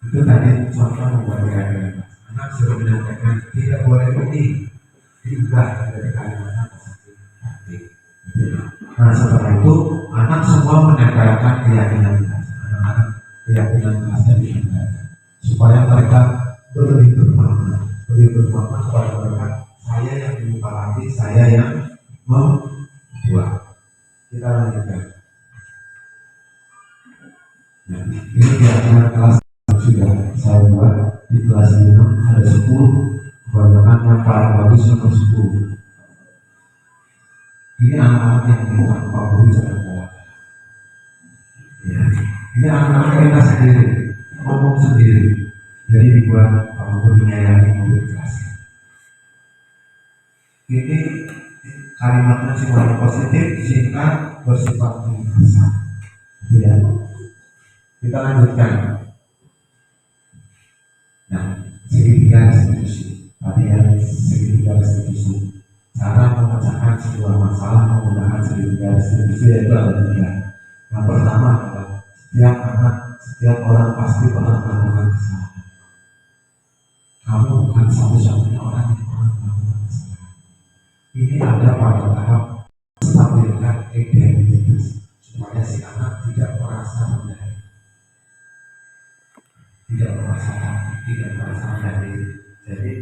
Itu tadi contoh membuat keyakinan. Anak sudah menyampaikan tidak boleh ini diubah dari kalimat positif. Nah setelah itu anak semua menempelkan keyakinan kelas. Anak-anak keyakinan kelasnya ditempelkan supaya mereka lebih bermakna kepada mereka. Saya yang menyepakati, saya yang membuat. Kita lanjutkan. Nah, ini keyakinan kelas sudah saya buat di kelas 5 ada 10. Kebanyakan yang paling bagus nomor 10. Ini anak-anak yang minta Pak Guru jangan bawa. Ya. Ini anak-anak kita sendiri ngomong sendiri. Jadi dibuat Pak Guru menyayangi murid kelas. Ini kalimatnya semuanya positif, singkat, bersifat universal. Ya. Kita lanjutkan. Nah, segitiga restitusi. Tadi yang segitiga restitusi. Cara memecahkan sebuah masalah menggunakan segitiga restitusi yaitu ada 3. Yang pertama adalah setiap anak setiap orang pasti pernah melakukan kesalahan. Kamu bukan satu-satunya orang yang pernah melakukan kesalahan. Ini ada pada tahap stabilkan identitas supaya si anak tidak merasa rendah, tidak merasa takut, tidak merasa rendah. Jadi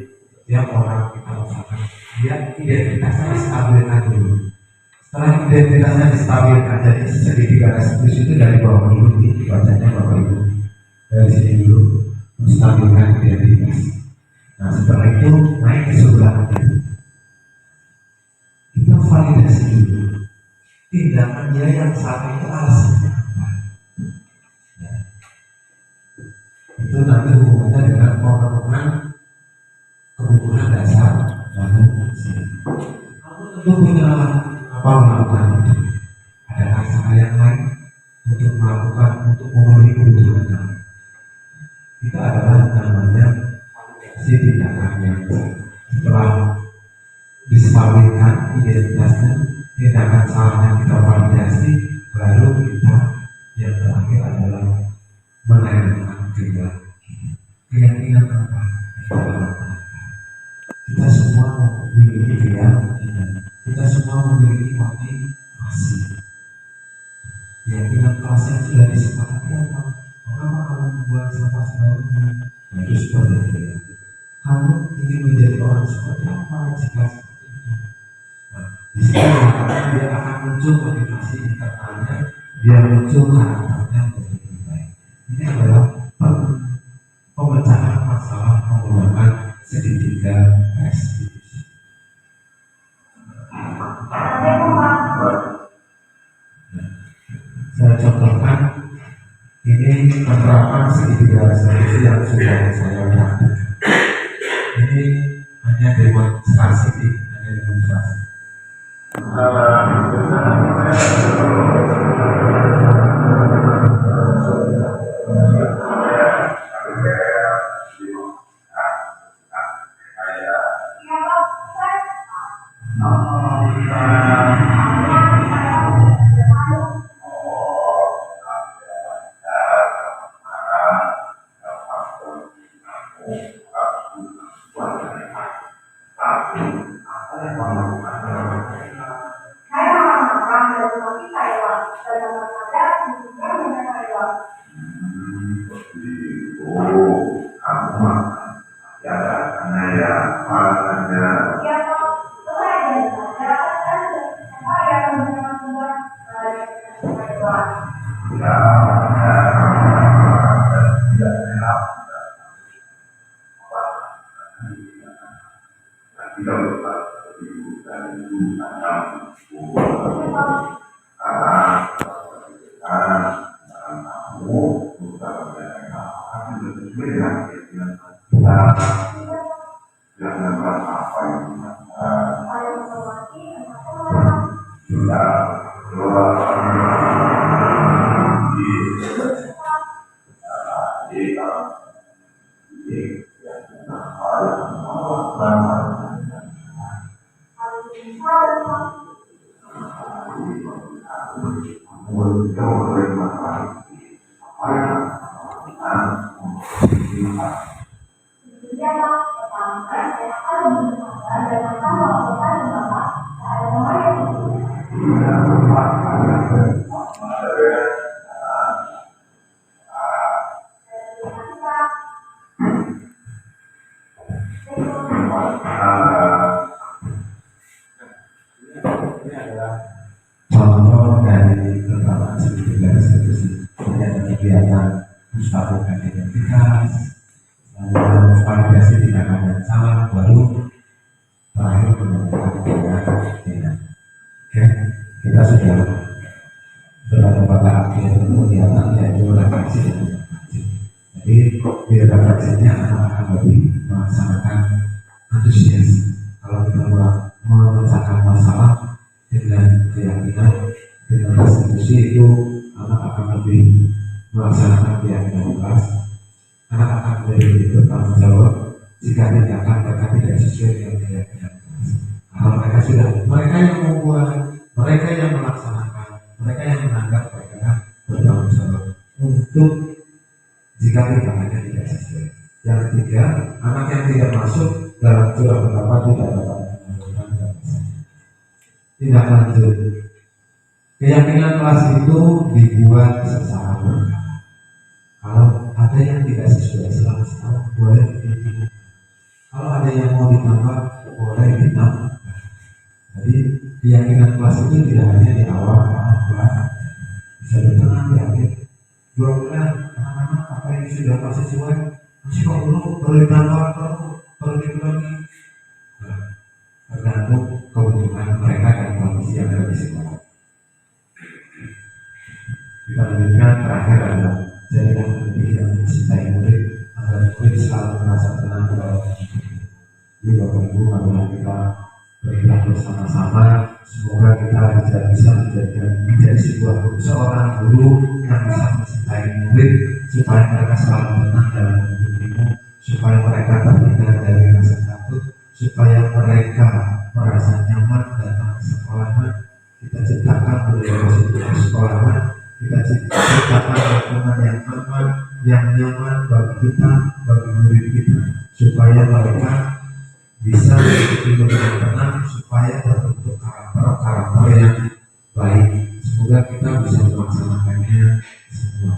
setiap orang kita usahakan dia identitasnya distabilkan dulu. Setelah identitasnya distabilkan, jadi segitiga restitusi itu dari bawah dulu, dibacanya bawah ibu. Dari sini dulu menstabilkan identitas. Nah setelah itu naik ke sebelahnya. Kita validasi dulu tindakan dia yang saat itu alasannya apa. Ya. Itu nanti hubungannya dengan memenuhi kebutuhan dasar manusia. Kamu tentu punya apa melakukan itu. Adakah cara yang lain untuk melakukan, untuk memenuhi kebutuhan kamu? Itu adalah namanya validasi tindakan yang setelah distabilkan identitasnya, tindakan salahnya kita validasi, lalu kita yang terakhir adalah menanyakan keyakinan apa kita semua memiliki keyakinan, kita semua memiliki motivasi. Keyakinan kelas yang sudah disepakati apa? Mengapa kamu membuat sampah sembarangan? Nah, itu seperti itu. Kamu ingin menjadi orang seperti apa jika seperti itu? Nah, di sini dia akan muncul motivasi internalnya, dia muncul karakternya menjadi lebih baik. Ini adalah pemecahan masalah menggunakan segitiga restitusi. Saya contohkan ini penerapan segitiga restitusi yang sudah saya praktekkan. Ini hanya demonstrasi. Contoh dari penerapan segitiga restitusi ada kegiatan menstabilkan identitas, lalu validasi tindakan yang salah, baru terakhir menemukan keyakinan. Oke, kita sudah berada pada akhir kegiatan yaitu refleksi. Jadi di refleksinya anak-anak lebih melaksanakan antusias. Kalau kita memecahkan masalah dengan keyakinan, dengan restitusi itu anak akan lebih melaksanakan keyakinan keras. Anak akan lebih bertanggung jawab jika tindakan mereka tidak sesuai dengan keyakinan keras. Kalau mereka yang membuat, mereka yang melaksanakan, mereka yang menganggap mereka bertanggung jawab untuk jika tindakannya tidak sesuai. Yang ketiga, anak yang tidak masuk dalam surat pendapat tidak dapat menentukan batasan. Tindak lanjut, keyakinan kelas itu dibuat secara berkala. Kalau ada yang tidak sesuai selama setahun boleh ditambah. Kalau ada yang mau ditambah boleh ditambah. Jadi keyakinan kelas itu tidak hanya di awal bulan, bisa di tengah, di akhir. 2 bulan anak-anak apa yang sudah pas sesuai masih kok perlu ditambah, perlu dikurangi. Tergantung kebutuhan mereka dan kondisi yang ada di sekolah. Kita lanjutkan, terakhir adalah jaringan pendidik yang mencintai murid agar murid selalu merasa tenang dalam hidup. Jadi Bapak Ibu, marilah kita bergerak bersama-sama. Semoga kita bisa menjadi seorang guru yang bisa mencintai murid, supaya mereka selalu tenang dalam hidup ilmu, supaya mereka terhindar dari rasa takut, supaya mereka merasa nyaman datang ke sekolahan. Kita ciptakan budaya positif di sekolahan. Kita ciptakan lingkungan yang aman, yang nyaman bagi kita, bagi murid kita, supaya mereka bisa hidup dengan tenang, supaya terbentuk karakter yang baik. Semoga kita bisa melaksanakannya semua.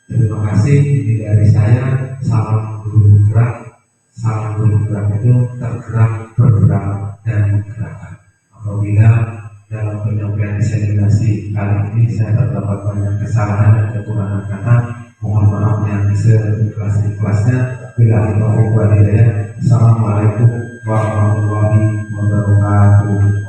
Terima kasih. Ini dari saya. Salam guru gerak. Salam guru gerak itu tergerak, bergerak, dan menggerakkan. Apabila dalam penyampaian diseminasi kali ini saya terdapat banyak kesalahan dan kekurangan kata, mohon maaf yang seikhlas-ikhlasnya. Bila taufiq wal hidayah. Assalamualaikum warahmatullahi wabarakatuh.